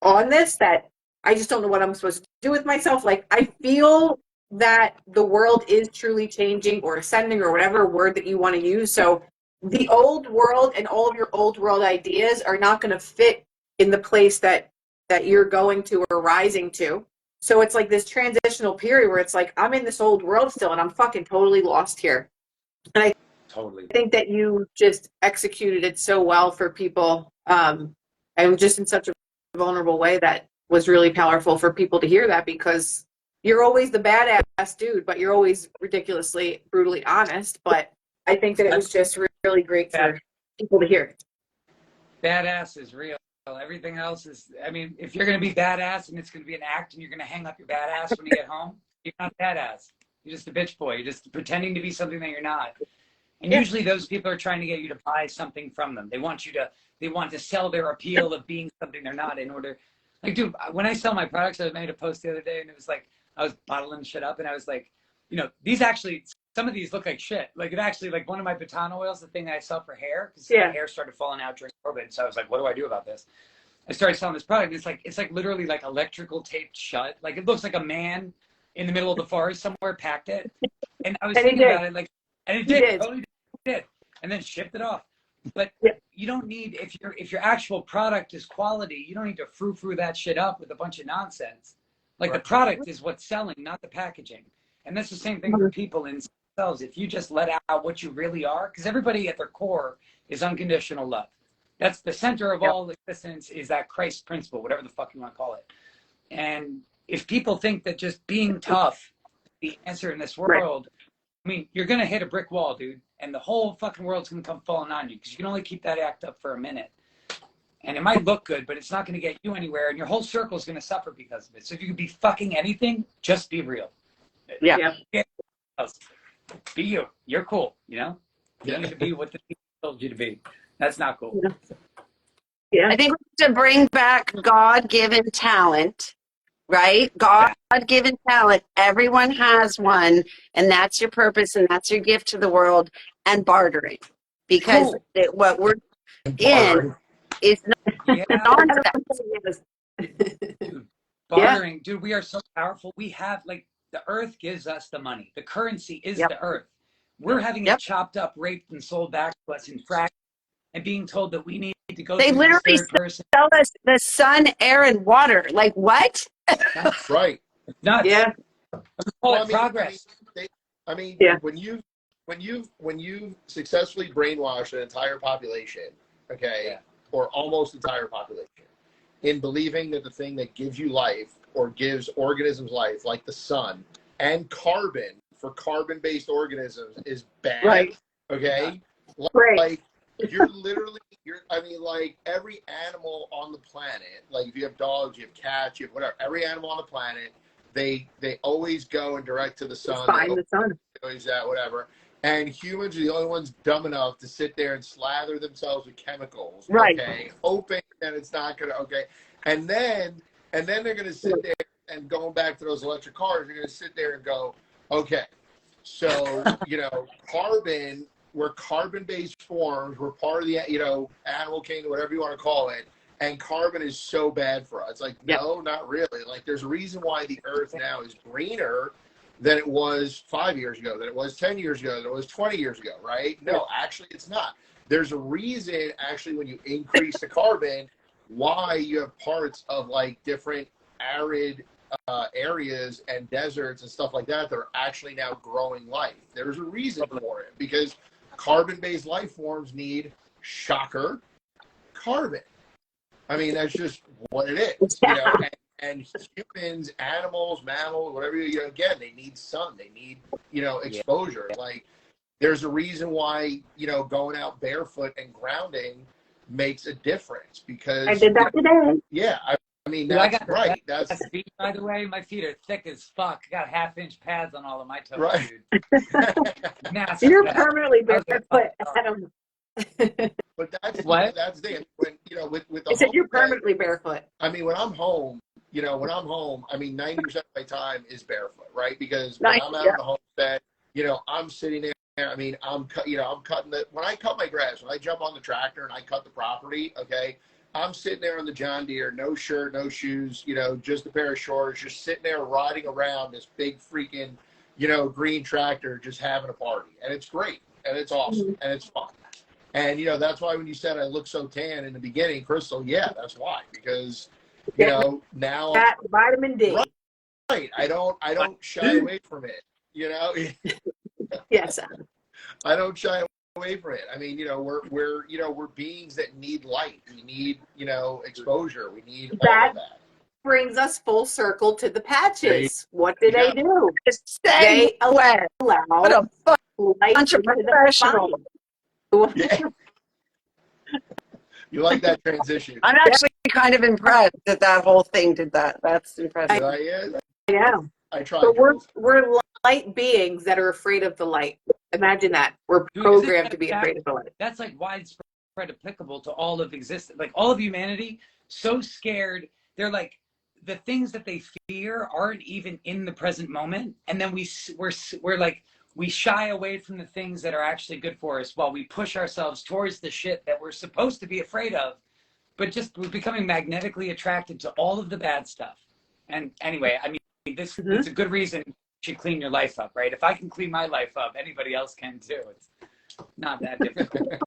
on this, that I just don't know what I'm supposed to do with myself. Like, I feel that the world is truly changing or ascending or whatever word that you want to use. So the old world and all of your old world ideas are not going to fit in the place that you're going to or rising to. So it's like this transitional period where it's like, I'm in this old world still and I'm fucking totally lost here. And I think that you just executed it so well for people, and just in such a vulnerable way that was really powerful for people to hear that, because you're always the badass dude, but you're always ridiculously, brutally honest. But I think that it was just really great for people to hear. Badass is real. Everything else is, I mean, if you're going to be badass and it's going to be an act and you're going to hang up your badass when you get home, you're not badass. You're just a bitch boy. You're just pretending to be something that you're not. And usually those people are trying to get you to buy something from them. They want to sell their appeal of being something they're not in order. Like, dude, when I sell my products, I made a post the other day and it was like, I was bottling shit up and I was like, these actually, some of these look like shit. Like, it actually, like one of my baton oils, the thing that I sell for hair, because my hair started falling out during COVID. So I was like, what do I do about this? I started selling this product. And it's like literally like electrical taped shut. Like, it looks like a man in the middle of the forest somewhere packed it. And I was thinking about it, like, and it did. Totally did. And then shipped it off. But you don't need, if your actual product is quality, you don't need to frou-frou that shit up with a bunch of nonsense. Like, the product is what's selling, not the packaging. And that's the same thing for people in themselves. If you just let out what you really are, because everybody at their core is unconditional love. That's the center of all existence, is that Christ principle, whatever the fuck you want to call it. And if people think that just being tough is the answer in this world, mean, you're going to hit a brick wall, dude. And the whole fucking world's going to come falling on you because you can only keep that act up for a minute. And it might look good, but it's not going to get you anywhere. And your whole circle is going to suffer because of it. So if you could be fucking anything, just be real. Yeah. Be you. You're cool, you know? You need to be what the people told you to be. That's not cool. Yeah. I think we have to bring back God-given talent, right? God-given talent. Everyone has one, and that's your purpose, and that's your gift to the world, and bartering. Because what we're in is nonsense. Dude, bartering. Dude, we are so powerful. We have, like, the earth gives us the money. The currency is the earth. We're having it chopped up, raped, and sold back to us in fractions, and being told that we need to go They through literally this third person. sell us the sun, air, and water. Like, what? That's right. Nuts. Yeah. Call it progress. When you successfully brainwash an entire population, or almost entire population, in believing that the thing that gives you life or gives organisms life, like the sun, and carbon for carbon-based organisms is bad. Right. Okay. Right. Like you're literally, like every animal on the planet, like if you have dogs, you have cats, you have whatever, every animal on the planet, they always go and direct to the sun. Find the sun. Always that, whatever. And humans are the only ones dumb enough to sit there and slather themselves with chemicals. Right. Okay. Hoping that it's not gonna, And then they're gonna sit there and going back to those electric cars, they're gonna sit there and go, okay, so carbon, we're carbon-based forms, we're part of the animal kingdom, whatever you want to call it, and carbon is so bad for us. Like, no, not really. Like, there's a reason why the earth now is greener than it was 5 years ago, than it was 10 years ago, than it was 20 years ago, right? No, actually it's not. There's a reason, actually, when you increase the carbon, why you have parts of like different arid areas and deserts and stuff like that that are actually now growing life. There's a reason for it, because carbon-based life forms need, shocker, carbon. I mean, that's just what it is. And humans, animals, mammals, whatever, again, they need sun, they need, exposure. Like, there's a reason why, going out barefoot and grounding makes a difference, because I did that today. Yeah, I mean, that's right. That's feet, by the way. My feet are thick as fuck. I got 1/2-inch pads on all of my toes, right. Dude. You're permanently barefoot. Adam. But that's what? That's the thing. When with the I said you're homestead, permanently barefoot. I mean, when I'm home, I mean, 90% of my time is barefoot, right? Because when I'm out on the homestead, I'm sitting there. I mean, I'm cutting when I cut my grass, when I jump on the tractor and I cut the property, I'm sitting there on the John Deere, no shirt, no shoes, just a pair of shorts, just sitting there riding around this big freaking, green tractor, just having a party. And it's great. And it's awesome. And it's fun. And, that's why when you said I look so tan in the beginning, Crystal, yeah, that's why. Because, now that vitamin D. Right. I don't shy away from it, Yes. I don't shy away from it. I mean, we're beings that need light. We need, exposure. We need all of that. Brings us full circle to the patches. What do they do? They allow what a bunch of professionals. Yeah. You like that transition? I'm actually kind of impressed that whole thing did that. That's impressive. I know. I tried. But we're light beings that are afraid of the light. Imagine that. We're programmed to be afraid of the light. That's like widespread applicable to all of existence, like all of humanity. So scared. They're like, the things that they fear aren't even in the present moment. And then we're like, we shy away from the things that are actually good for us while we push ourselves towards the shit that we're supposed to be afraid of. But just we're becoming magnetically attracted to all of the bad stuff. And anyway, I mean, this it's a good reason you should clean your life up, right? If I can clean my life up, anybody else can too. It's not that difficult.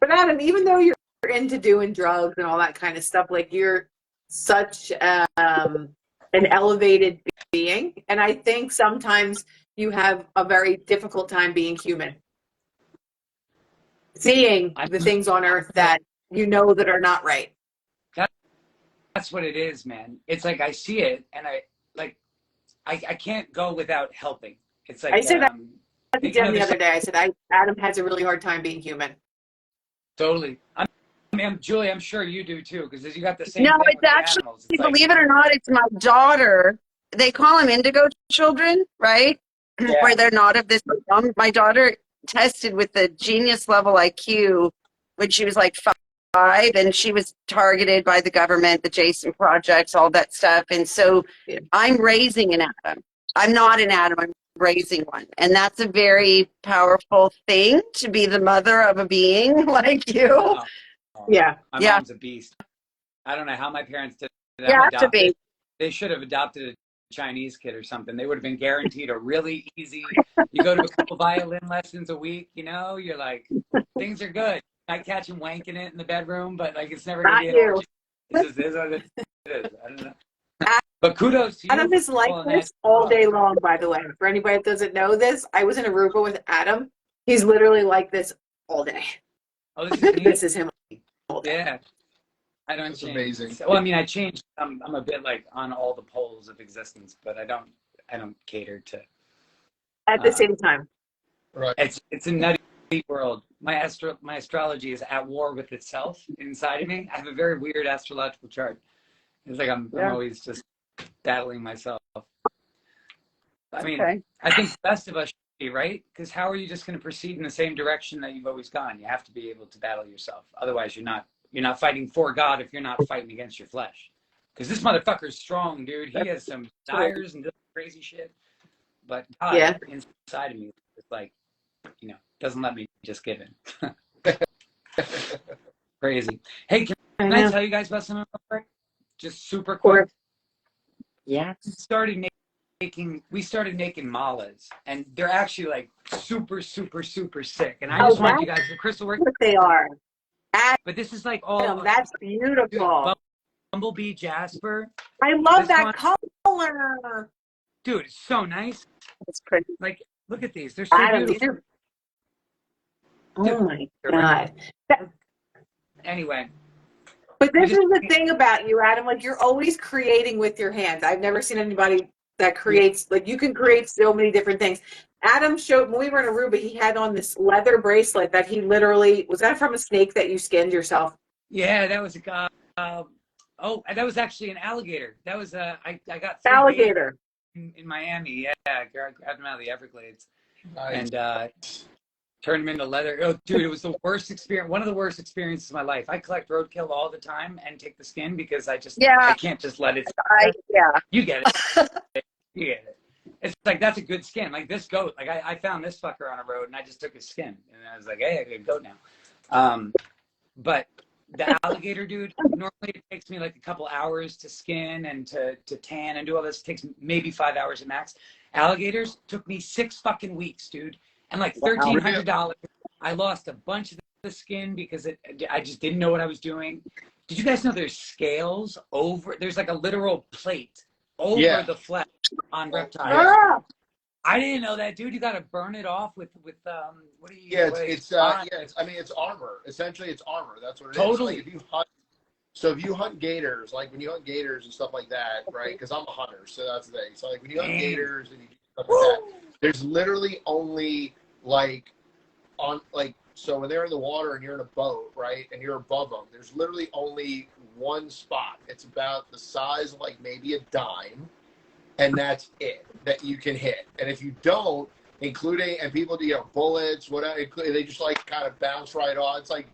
But Adam, even though you're into doing drugs and all that kind of stuff, like you're such an elevated being, and I think sometimes you have a very difficult time being human, seeing the things on earth that that are not right. That's what it is, man. It's like I see it and I like I can't go without helping. It's like I said that to thinking Jen of the this other day. I said, Adam has a really hard time being human. totally. I mean, Julie, I'm sure you do too, because you got the same No, thing it's with the actually, animals. It's like, believe it or not, it's my daughter. They call them indigo children, right? yeah, Where they're not of this. My daughter tested with the genius level IQ when she was like 5, and she was targeted by the government, the Jason projects, all that stuff. And so Yeah. I'm raising an Adam. I'm not an Adam, I'm raising one. And that's a very powerful thing, to be the mother of a being like you. oh, Yeah. my Yeah. mom's a beast. I don't know how my parents did it. You I'm have to be. adopted. They should have adopted a Chinese kid or something. They would have been guaranteed a really easy. You go to a couple violin lessons a week, you know, you're like, things are good. I catch him wanking it in the bedroom, but like it's never gonna Not be an you. orgy. It just is what it is. I don't know. But kudos to you. Adam is for like pulling this that all off. day long, by the way. For anybody that doesn't know this, I was in Aruba with Adam. He's literally like this all day. Oh, this is neat. This is him all day. Yeah. I don't That's change. amazing. Well, I mean, I changed. I'm a bit like on all the poles of existence, but I don't cater to. At the same time. Right. It's a nutty world. My astrology is at war with itself inside of me. I have a very weird astrological chart. It's like I'm always just battling myself. I mean, Okay. I think the best of us should be, right? Because how are you just going to proceed in the same direction that you've always gone? You have to be able to battle yourself. Otherwise, you're not fighting for God if you're not fighting against your flesh. Because this motherfucker's strong, dude. He has some desires and does crazy shit. But God inside of me is like, doesn't let me just give in. Crazy. Hey, can I tell you guys about something real quick? Just super quick. Yes. We started making malas, and they're actually like super, super, super sick. And I just want you guys, the crystal work. What they are. But this is like all. That's beautiful. Bumblebee Jasper. I love that color. Dude, it's so nice. It's pretty. Like, look at these. They're so beautiful. Oh my God. Anyway. But this is the thing about you, Adam. Like, you're always creating with your hands. I've never seen anybody that creates, like, you can create so many different things. Adam showed, when we were in Aruba, he had on this leather bracelet that he literally, was that from a snake that you skinned yourself? Yeah, that was a guy. That was actually an alligator. That was I got 3 alligator in Miami. Yeah, grabbed them out of the Everglades. Nice. And turned them into leather. Oh, dude, it was the worst experience. One of the worst experiences of my life. I collect roadkill all the time and take the skin because I can't just let it. You get it. You get it. It's like, that's a good skin. Like this goat. Like I found this fucker on a road and I just took his skin and I was like, hey, I got a goat now. But the alligator, dude, normally it takes me like a couple hours to skin and to tan and do all this. It takes maybe 5 hours at max. Alligators took me 6 fucking weeks, dude. And like $1,300. I lost a bunch of the skin because I just didn't know what I was doing. Did you guys know there's scales there's like a literal plate over the flesh on reptiles? I didn't know that, dude. You got to burn it off with what do you? Yeah, it's armor. Essentially, it's armor. That's what it is. Totally. Like if you hunt gators, like when you hunt gators and stuff like that, right? Because I'm a hunter, so that's the thing. So like when you hunt gators and you do stuff like that, there's literally only so when they're in the water and you're in a boat, right, and you're above them, there's literally only one spot. It's about the size of like maybe a dime, and that's it that you can hit. And if you don't, and people do, bullets, whatever, they just like kind of bounce right off. It's like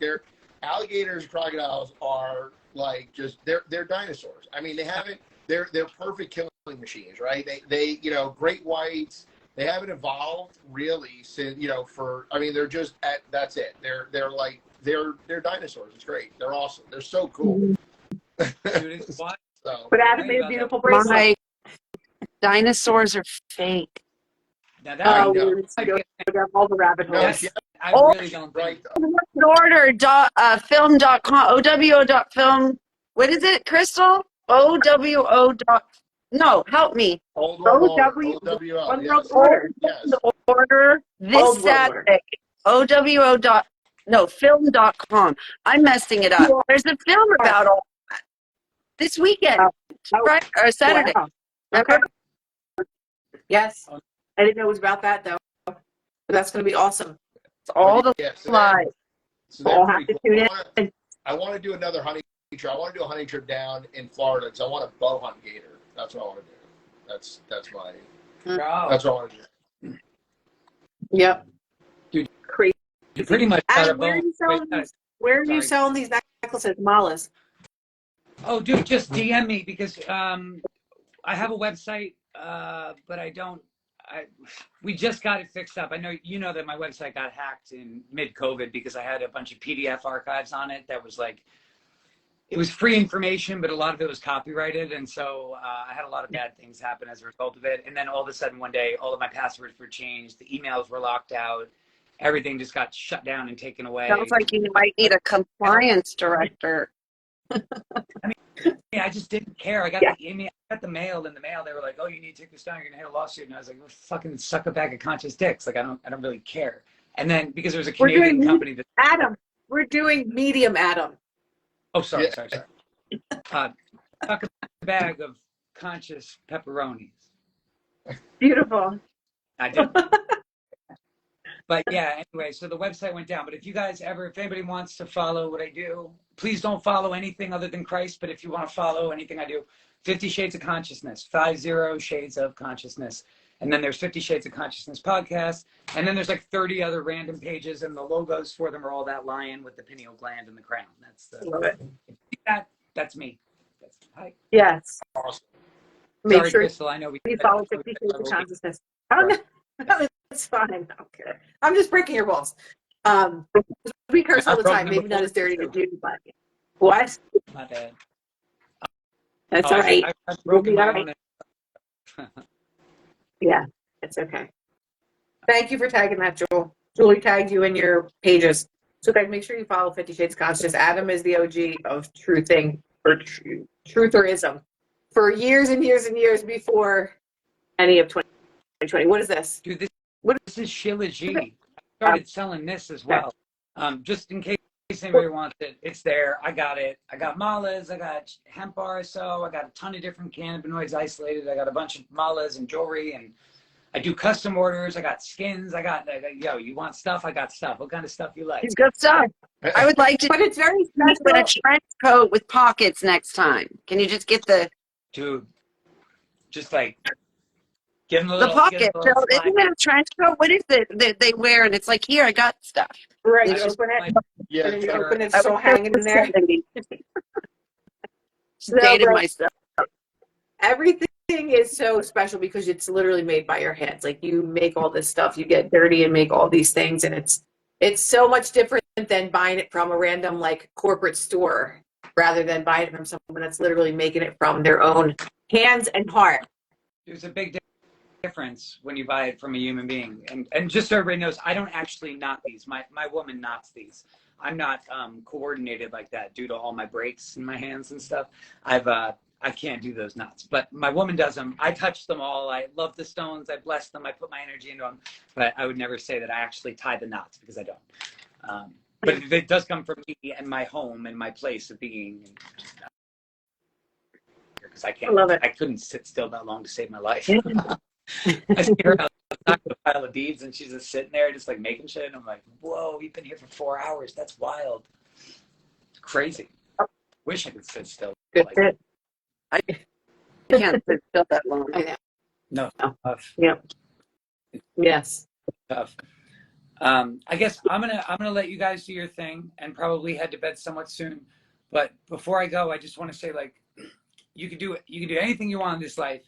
alligators, crocodiles are like they're dinosaurs. I mean, they're perfect killing machines, right? They great whites. They haven't evolved really since, they're just that's it. They're dinosaurs. It's great. They're awesome. They're so cool. Dude, it's wild. But Adam made a beautiful bracelet. My dinosaurs are fake. Now that we go down all the rabbit holes. I really don't think. Order film.com, OWO.film. What is it, Crystal? OWO. No, help me. Old World Order. Yes. Order this Old Saturday. Film.com. I'm messing it up. There's a film about all that this weekend, right? Or Saturday. Wow. Okay. Yes. Oh, I didn't know it was about that though. But that's going to be awesome. It's all the Yeah, lies. so We'll they're have pretty to cool. tune in. I want to do another hunting trip. I want to do a hunting trip down in Florida because I want to bow hunt gator. That's what I want to do. That's what I want to do. Yep. Dude, Crazy. you pretty much got a Adam, where are bone. you selling these? Where are you selling these necklaces, malas? Oh, dude, just DM me because I have a website, but I don't. We just got it fixed up. I know you know that my website got hacked in mid-COVID because I had a bunch of PDF archives on it that was like, it was free information, but a lot of it was copyrighted, and so I had a lot of bad things happen as a result of it. And then all of a sudden, one day, all of my passwords were changed, the emails were locked out, everything just got shut down and taken away. Sounds like you might need a compliance director. Yeah, I just didn't care. I got the email, I got the mail in the mail. They were like, "Oh, you need to take this down. You're gonna hit a lawsuit." And I was like, well, "Fucking suck a bag of conscious dicks." Like, I don't really care. And then because there was a Canadian company that Adam, we're doing medium Adam. oh, sorry. Suck a bag of conscious pepperonis. Beautiful. I did. But yeah, anyway, so the website went down. But if anybody wants to follow what I do, please don't follow anything other than Christ. But if you want to follow anything I do, 50 Shades of Consciousness, 50 Shades of Consciousness. And then there's 50 Shades of Consciousness podcast. And then there's like 30 other random pages, and the logos for them are all that lion with the pineal gland and the crown. Love it. That's me. Hi. Yes. Awesome. Sorry, Crystal. I know we follow 50 Shades of Consciousness. I don't know. It's fine. I don't care. I'm just breaking your balls. We curse all the time. Maybe not as dirty as you, but what? My bad. That's all right. I've broken my own. Yeah, it's okay. Thank you for tagging that, Jewel. Julie tagged you in your pages. So guys, make sure you follow 50 Shades Conscious. Adam is the OG of truthing or trutherism for years and years and years before any of 2020. What is this? Dude, this is Sheila G. I started selling this as well. Just in case anybody wants it, it's there. I got it. I got malas. I got hemp RSO. I got a ton of different cannabinoids isolated. I got a bunch of malas and jewelry, and I do custom orders. I got skins. I got you want stuff? I got stuff. What kind of stuff you like? It's good stuff. I would like to, but it's very special. In a trench coat with pockets next time. Can you just get the dude? Just like. Give them a little, the pocket. So isn't that a trench coat? What is it that they wear? And it's like, here, I got stuff. Right. You open it. Yeah. And then you open it, it's all hanging in there. Dated myself. Everything is so special because it's literally made by your hands. Like you make all this stuff, you get dirty and make all these things, and it's so much different than buying it from a random like corporate store, rather than buying it from someone that's literally making it from their own hands and heart. There's a big difference when you buy it from a human being, and just so everybody knows, I don't actually knot these. My woman knots these. I'm not coordinated like that due to all my breaks in my hands and stuff. I can't do those knots, but my woman does them. I touch them all. I love the stones. I bless them. I put my energy into them, but I would never say that I actually tie the knots because I don't. But it does come from me and my home and my place of being. Because I can't. I love it. I couldn't sit still that long to save my life. I see her outside with a pile of deeds, and she's just sitting there, just like making shit. And I'm like, "Whoa, we've been here for 4 hours. That's wild. It's crazy. Wish I could sit still." Good like fit. I can't sit still that long. I know. No. Tough. Yep. Yes. Tough. I guess I'm gonna let you guys do your thing and probably head to bed somewhat soon. But before I go, I just want to say, like, you can do anything you want in this life.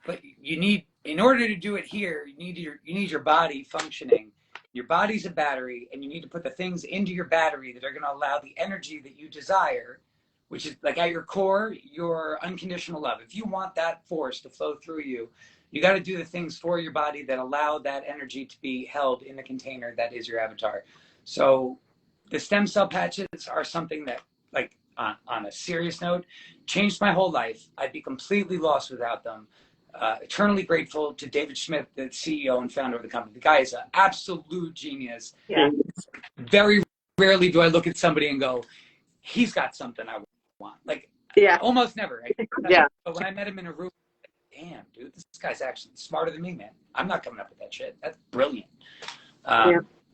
But you need, in order to do it here, you need your body functioning. Your body's a battery, and you need to put the things into your battery that are going to allow the energy that you desire, which is like at your core, your unconditional love. If you want that force to flow through you, you got to do the things for your body that allow that energy to be held in the container that is your avatar. So the stem cell patches are something that, like, on a serious note, changed my whole life. I'd be completely lost without them. Eternally grateful to David Schmidt, the CEO and founder of the company. The guy is an absolute genius. Yeah. Very rarely do I look at somebody and go, he's got something I want. Like, yeah, almost never. Right? Yeah. But when I met him in a room, damn, dude, this guy's actually smarter than me, man. I'm not coming up with that shit. That's brilliant.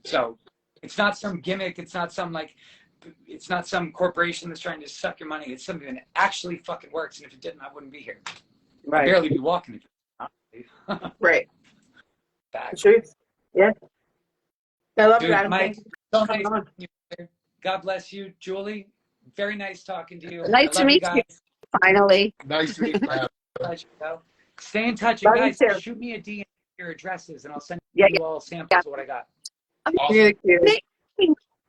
So it's not some gimmick. It's not some corporation that's trying to suck your money. It's something that actually fucking works. And if it didn't, I wouldn't be here. I'd barely be walking. Right. Fact. Truth. Yeah. I love Dude, that. Mike, so nice on. talking to you. God bless you. Julie, very nice talking to you. Nice to meet you, finally. Nice to meet you. Stay in touch. Love And you guys, too. shoot me a DM with your addresses and I'll send Yeah, you all samples of what I got. Awesome.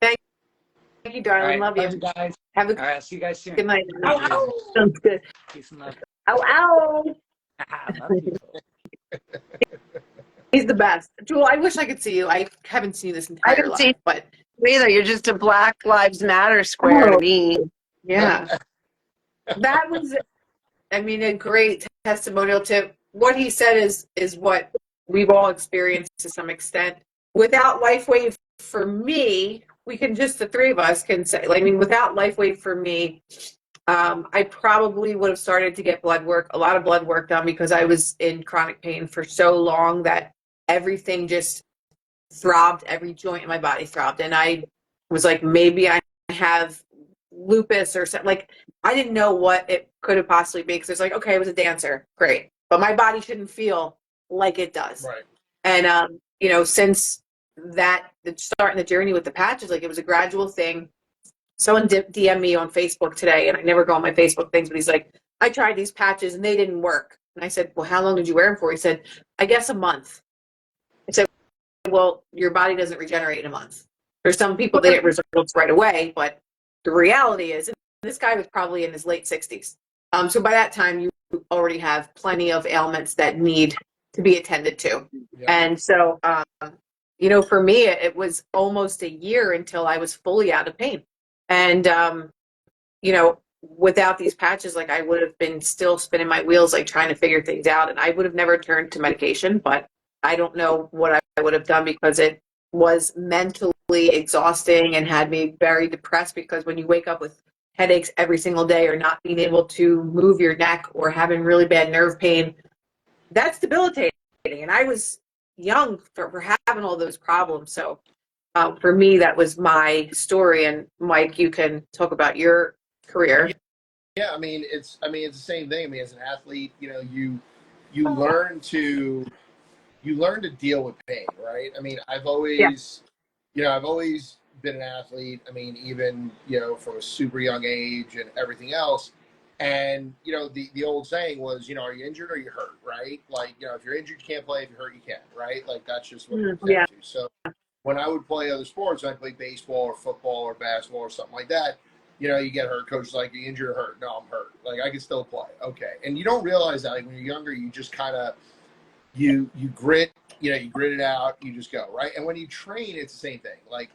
Thank you, darling. All right, love you. guys. Have a All right, I'll see you guys soon. good night. Ow, ow. Sounds good. Peace and love. Ow, ow. Love you. He's the best. Jewel, I wish I could see you. I haven't seen you this I entire haven't life, seen but you either. You're just a Black Lives Matter square to me. yeah. That was, I mean, a great testimonial to what he said is what we've all experienced to some extent. Without LifeWave for me, we can just, the three of us can say, I mean, without LifeWave for me, I probably would have started to get a lot of blood work done because I was in chronic pain for so long that everything just throbbed, every joint in my body throbbed. And I was like, maybe I have lupus or something. Like, I didn't know what it could have possibly been because it's like, okay, I was a dancer. Great. But my body shouldn't feel like it does. Right. And, you know, since that, starting the journey with the patches, like it was a gradual thing. Someone DM'd me on Facebook today, and I never go on my Facebook things, but he's like, I tried these patches and they didn't work. And I said, well, how long did you wear them for? He said, I guess a month. I said, well, your body doesn't regenerate in a month. There's some people that get results right away, but the reality is, this guy was probably in his late 60s. So by that time, you already have plenty of ailments that need to be attended to. Yeah. And so, you know, for me, it was almost a year until I was fully out of pain. And, you know, without these patches, like I would have been still spinning my wheels, like trying to figure things out. And I would have never turned to medication, but I don't know what I would have done because it was mentally exhausting and had me very depressed because when you wake up with headaches every single day or not being able to move your neck or having really bad nerve pain, that's debilitating. And I was young for having all those problems. So for me, that was my story. And Mike, you can talk about your career. Yeah, I mean it's the same thing. I mean, as an athlete, you know, you learn to deal with pain, right? I mean, I've always been an athlete. I mean, even, you know, from a super young age and everything else. And, you know, the old saying was, you know, are you injured or are you hurt, right? Like, you know, if you're injured, you can't play. If you're hurt, you can, right? Like, that's just what it comes down to. So when I would play other sports, I'd play baseball or football or basketball or something like that. You know, you get hurt. Coach is like, you injured or hurt? No, I'm hurt. Like, I can still play. Okay. And you don't realize that, like, when you're younger, you just kind of, you grit, you know, you grit it out, you just go, right? And when you train, it's the same thing. Like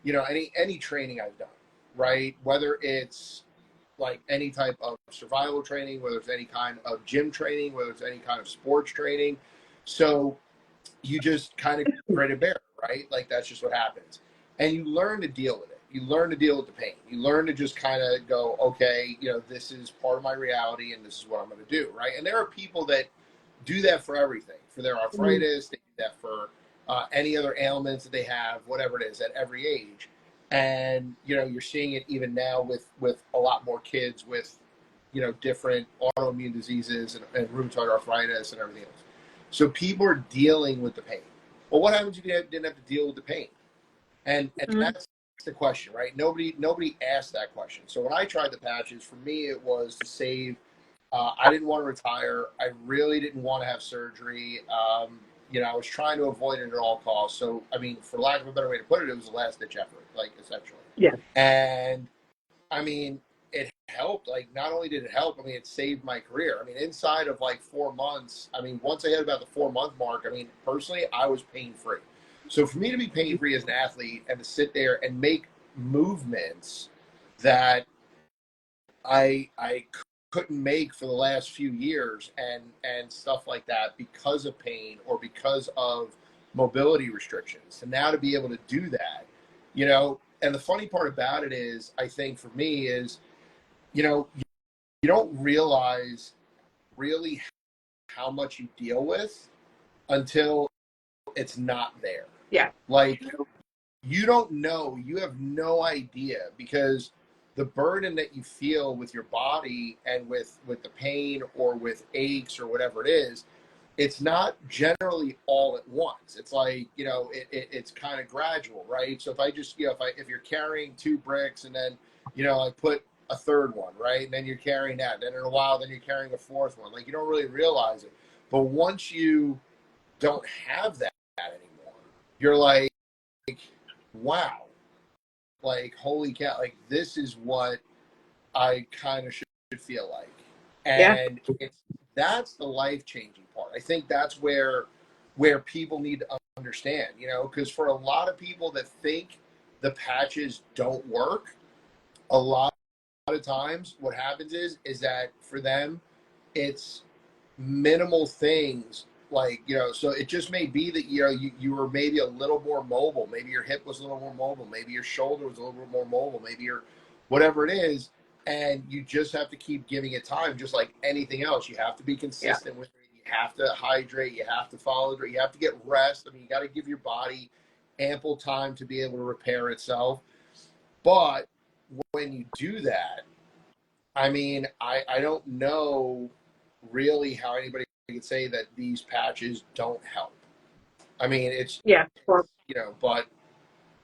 you know, any training I've done, right? Whether it's like any type of survival training, whether it's any kind of gym training, whether it's any kind of sports training. So you just kind of grit and bear, right? Like, that's just what happens. And you learn to deal with it. You learn to deal with the pain. You learn to just kind of go, okay, you know, this is part of my reality and this is what I'm going to do, right? And there are people that do that for everything, for their arthritis, they do that for any other ailments that they have, whatever it is, at every age. And, you know, you're seeing it even now with a lot more kids with, you know, different autoimmune diseases and rheumatoid arthritis and everything else. So people are dealing with the pain. Well, what happens if you didn't have to deal with the pain? And that's the question, right? Nobody asked that question. So when I tried the patches, for me, it was to save. I didn't want to retire. I really didn't want to have surgery. You know, I was trying to avoid it at all costs. So, I mean, for lack of a better way to put it, it was a last-ditch effort, like, essentially. Yeah. And, I mean, it helped. Like, not only did it help, I mean, it saved my career. I mean, inside of, like, 4 months, I mean, once I hit about the 4-month mark, I mean, personally, I was pain-free. So for me to be pain-free as an athlete and to sit there and make movements that I couldn't make for the last few years and stuff like that because of pain or because of mobility restrictions. And now to be able to do that, you know, and the funny part about it is, I think for me is, you know, you don't realize really how much you deal with until it's not there. Yeah. Like, you don't know, you have no idea, because the burden that you feel with your body and with the pain or with aches or whatever it is, it's not generally all at once. It's like, it's kind of gradual, right? So if I just, if you're carrying 2 bricks and then, I put a 3rd one, right? And then you're carrying that. Then in a while, then you're carrying a 4th one. Like, you don't really realize it. But once you don't have that anymore, you're like, wow, like, holy cow, like, this is what I kind of should feel like. And that's the life-changing part. I think that's where people need to understand, because for a lot of people that think the patches don't work, a lot of times what happens is that for them, it's minimal things, like, so it just may be that, you were maybe a little more mobile. Maybe your hip was a little more mobile. Maybe your shoulder was a little bit more mobile. Maybe your whatever it is. And you just have to keep giving it time, just like anything else. You have to be consistent with it. You have to hydrate. You have to follow through. You have to get rest. I mean, you got to give your body ample time to be able to repair itself. But when you do that, I mean, I don't know really how anybody can say that these patches don't help. I mean, it's, but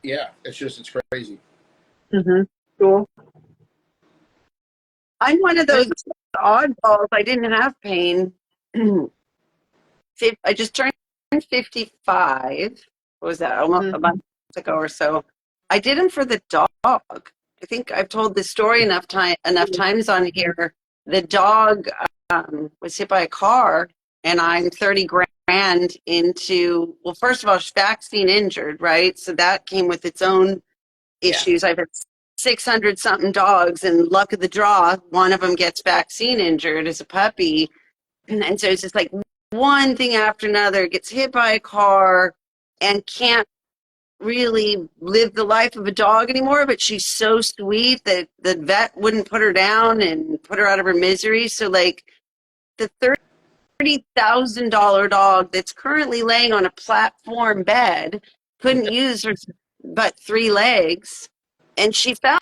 yeah, it's crazy. Mm-hmm. Cool. I'm one of those oddballs. I didn't have pain. I just turned 55. What was that? Almost a month ago or so. I did them for the dog. I think I've told this story enough times on here. The dog was hit by a car, and I'm 30 grand into, well, first of all, she's vaccine injured, right? So that came with its own issues. I've had 600 something dogs, and luck of the draw, one of them gets vaccine injured as a puppy. And so it's just like one thing after another, gets hit by a car and can't really live the life of a dog anymore, but she's so sweet that the vet wouldn't put her down and put her out of her misery. So like the $30,000 dog that's currently laying on a platform bed couldn't use her but 3 legs, and she fell,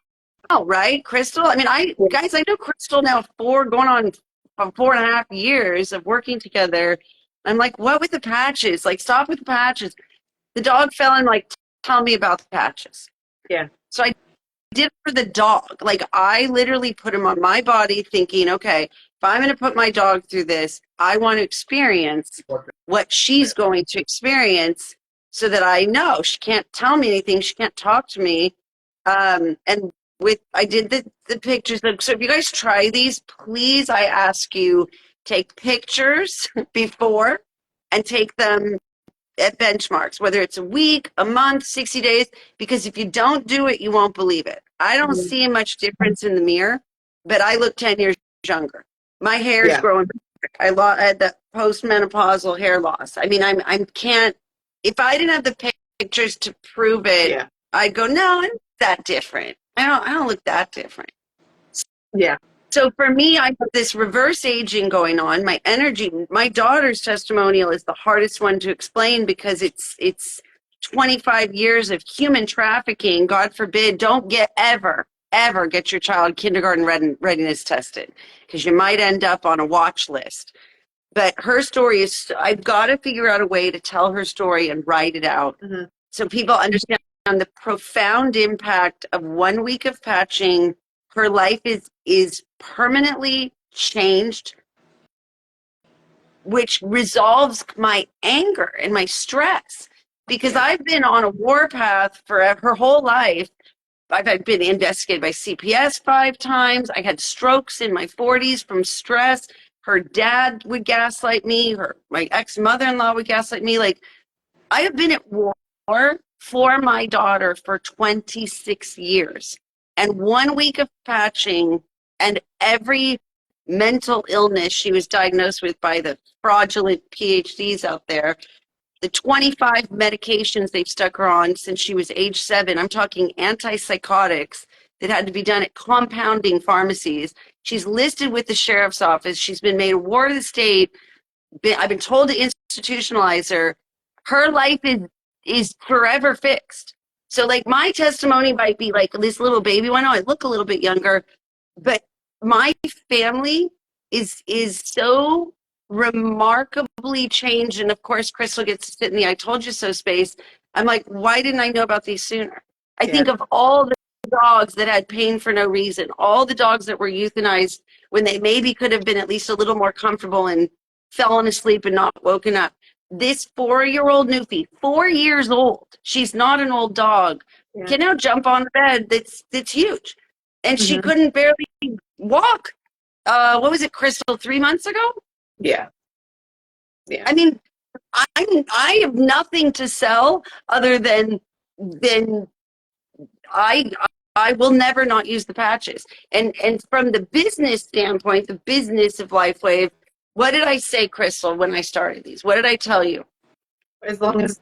right? Crystal, I mean, I know Crystal now going on 4.5 years of working together. I'm like, what with the patches? Like, stop with the patches. The dog fell, and like, tell me about the patches. Yeah. So I did it for the dog. Like, I literally put him on my body thinking, okay, if I'm going to put my dog through this, I want to experience what she's going to experience, so that I know she can't tell me anything. She can't talk to me. And I did the pictures. So if you guys try these, please, I ask you, take pictures before and take them at benchmarks, whether it's a week, a month, 60 days, because if you don't do it, you won't believe it. I don't see much difference in the mirror, but I look 10 years younger. My hair is growing back. I had the postmenopausal hair loss. I mean, I can't, if I didn't have the pictures to prove it, I'd go, no, I'm not that different. I don't look that different. Yeah. So for me, I have this reverse aging going on. My energy, my daughter's testimonial is the hardest one to explain, because it's 25 years of human trafficking. God forbid, don't ever get your child kindergarten readiness tested, because you might end up on a watch list. But her story is, I've got to figure out a way to tell her story and write it out, so people understand the profound impact of 1 week of patching. Her life is permanently changed, which resolves my anger and my stress, because I've been on a warpath for her whole life. I've been investigated by CPS 5 times. I had strokes in my 40s from stress. Her dad would gaslight me. My ex-mother-in-law would gaslight me. Like, I have been at war for my daughter for 26 years. And 1 week of patching and every mental illness she was diagnosed with by the fraudulent PhDs out there, the 25 medications they've stuck her on since she was age 7. I'm talking antipsychotics that had to be done at compounding pharmacies. She's listed with the sheriff's office. She's been made a ward of the state. I've been told to institutionalize her. Her life is forever fixed. So like my testimony might be like this little baby one. Oh, I look a little bit younger, but my family is so remarkably changed. And of course, Crystal gets to sit in the I told you so space. I'm like, why didn't I know about these sooner? I think of all the dogs that had pain for no reason, all the dogs that were euthanized when they maybe could have been at least a little more comfortable and fallen asleep and not woken up. This 4-year-old Newfie, 4 years old, she's not an old dog, can now jump on the bed. That's huge. And she couldn't barely walk. What was it, Crystal, 3 months ago? Yeah. I mean, I have nothing to sell other than I will never not use the patches. And from the business standpoint, the business of LifeWave, what did I say, Crystal, when I started these? What did I tell you? As long as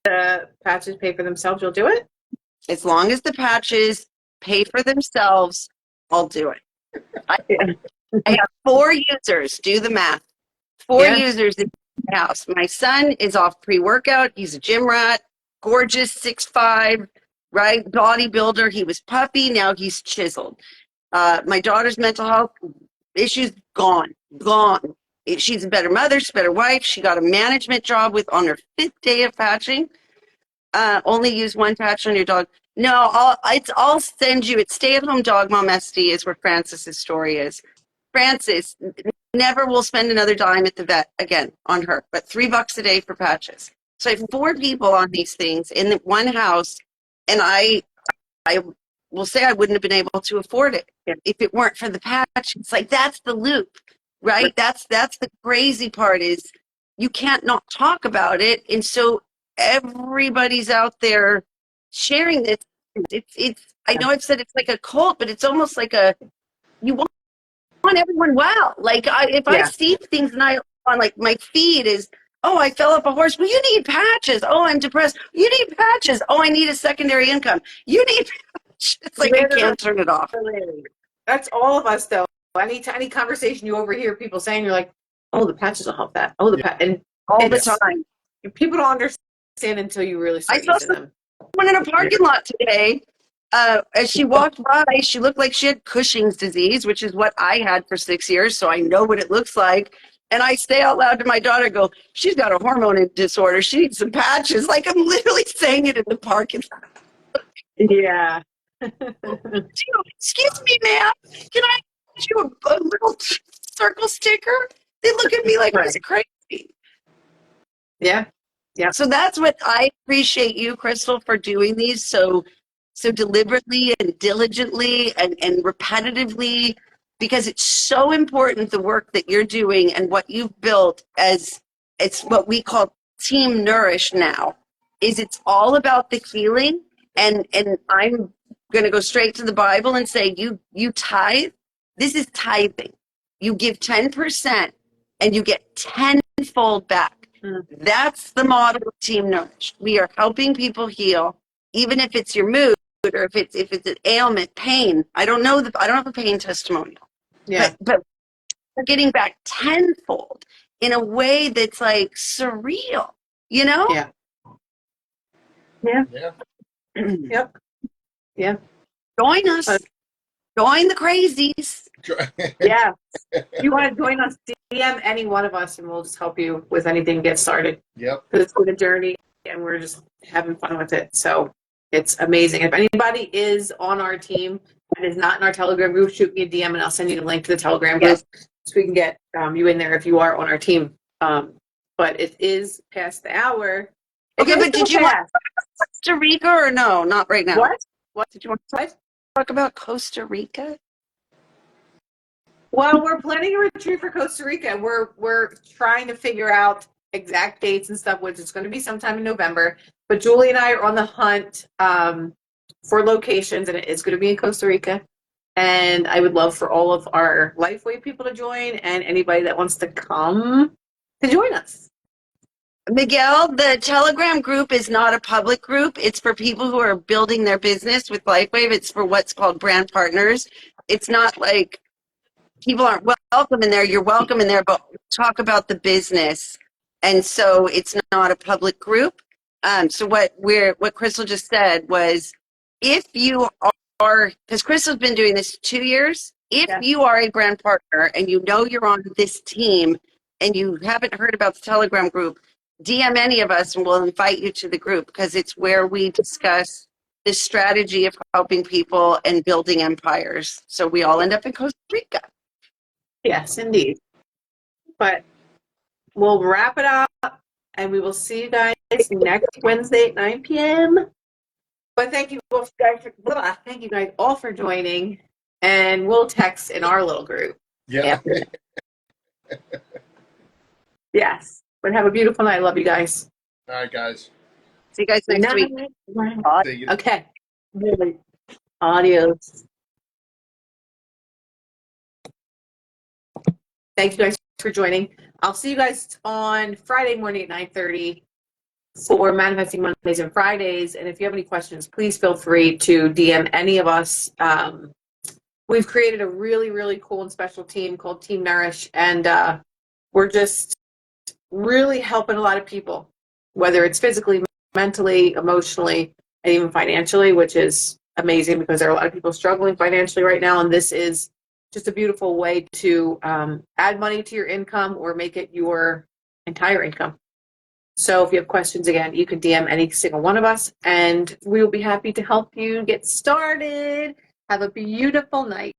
the patches pay for themselves, you'll do it? As long as the patches pay for themselves, I'll do it. I have 4 users. Do the math. 4 users in the house. My son is off pre-workout. He's a gym rat. Gorgeous, 6'5", right? Bodybuilder. He was puppy. Now he's chiseled. My daughter's mental health issues, gone. She's a better mother. She's a better wife. She got a management job on her 5th day of patching. Only use 1 patch on your dog. No, I'll send you. It's Stay at Home Dog Mom SD is where Francis's story is. Francis never will spend another dime at the vet again on her, but $3 a day for patches. So I have 4 people on these things in one house, and I will say I wouldn't have been able to afford it if it weren't for the patch. It's like that's the loop, right? That's the crazy part is you can't not talk about it, and so everybody's out there sharing this. It's I know I've said it's like a cult, but it's almost like you want everyone well. Like if I see things and I on like my feed is, oh, I fell off a horse. Well, you need patches. Oh, I'm depressed. You need patches. Oh, I need a secondary income. You need patches. It's like I can't turn it off. That's all of us though. Any conversation you overhear people saying, you're like, oh, the patches will help that. Oh, the patch, and all the time. People don't understand until you really start using them. Someone in a parking lot today. As she walked by, she looked like she had Cushing's disease, which is what I had for 6 years, so I know what it looks like. And I say out loud to my daughter, go, she's got a hormone disorder. She needs some patches. Like I'm literally saying it in the parking lot. Yeah. Excuse me, ma'am. Can I get you a little circle sticker? They look at me like I was crazy. Yeah. Yeah. So that's what I appreciate you, Crystal, for doing these so deliberately and diligently and repetitively, because it's so important, the work that you're doing and what you've built as it's what we call Team Nourish now, is it's all about the healing. And I'm going to go straight to the Bible and say, you tithe. This is tithing. You give 10% and you get tenfold back. That's the model of Team Nourish. We are helping people heal, even if it's your mood or if it's an ailment, pain. I don't have a pain testimonial. Yeah. But we're getting back tenfold in a way that's like surreal, you know? Yeah. Yeah. Yep. Yeah. Join us. Join the crazies. Yeah. If you want to join us, DM any one of us and we'll just help you with anything to get started. Yep. Because it's been a journey and we're just having fun with it. So it's amazing. If anybody is on our team and is not in our Telegram group, shoot me a DM and I'll send you the link to the Telegram group so we can get you in there if you are on our team. But it is past the hour. Okay, but did you want Costa Rica or no? Not right now. What? Did you want to talk about Costa Rica? Well, we're planning a retreat for Costa Rica. We're trying to figure out exact dates and stuff, which is going to be sometime in November. But Julie and I are on the hunt for locations, and it is going to be in Costa Rica. And I would love for all of our LifeWave people to join, and anybody that wants to come to join us. Miguel, the Telegram group is not a public group. It's for people who are building their business with LifeWave. It's for what's called brand partners. It's not like people aren't welcome in there. You're welcome in there, but talk about the business. And so it's not a public group. So what Crystal just said was, if you are, because Crystal's been doing this 2 years, if you are a brand partner and you know you're on this team and you haven't heard about the Telegram group, DM any of us and we'll invite you to the group, because it's where we discuss the strategy of helping people and building empires. So we all end up in Costa Rica. Yes, indeed. But we'll wrap it up, and we will see you guys next Wednesday at 9 p.m. But thank you guys all for joining, and we'll text in our little group. Yeah. Yes. But have a beautiful night. Love you guys. All right, guys. See you guys next week. See you. Okay. Adios. Thank you guys for joining. I'll see you guys on Friday morning at 9:30 for Manifesting Mondays and Fridays. And if you have any questions, please feel free to DM any of us. We've created a really, really cool and special team called Team Nourish, and we're just really helping a lot of people, whether it's physically, mentally, emotionally, and even financially, which is amazing because there are a lot of people struggling financially right now, and this is just a beautiful way to add money to your income or make it your entire income. So if you have questions, again, you can DM any single one of us, and we will be happy to help you get started. Have a beautiful night.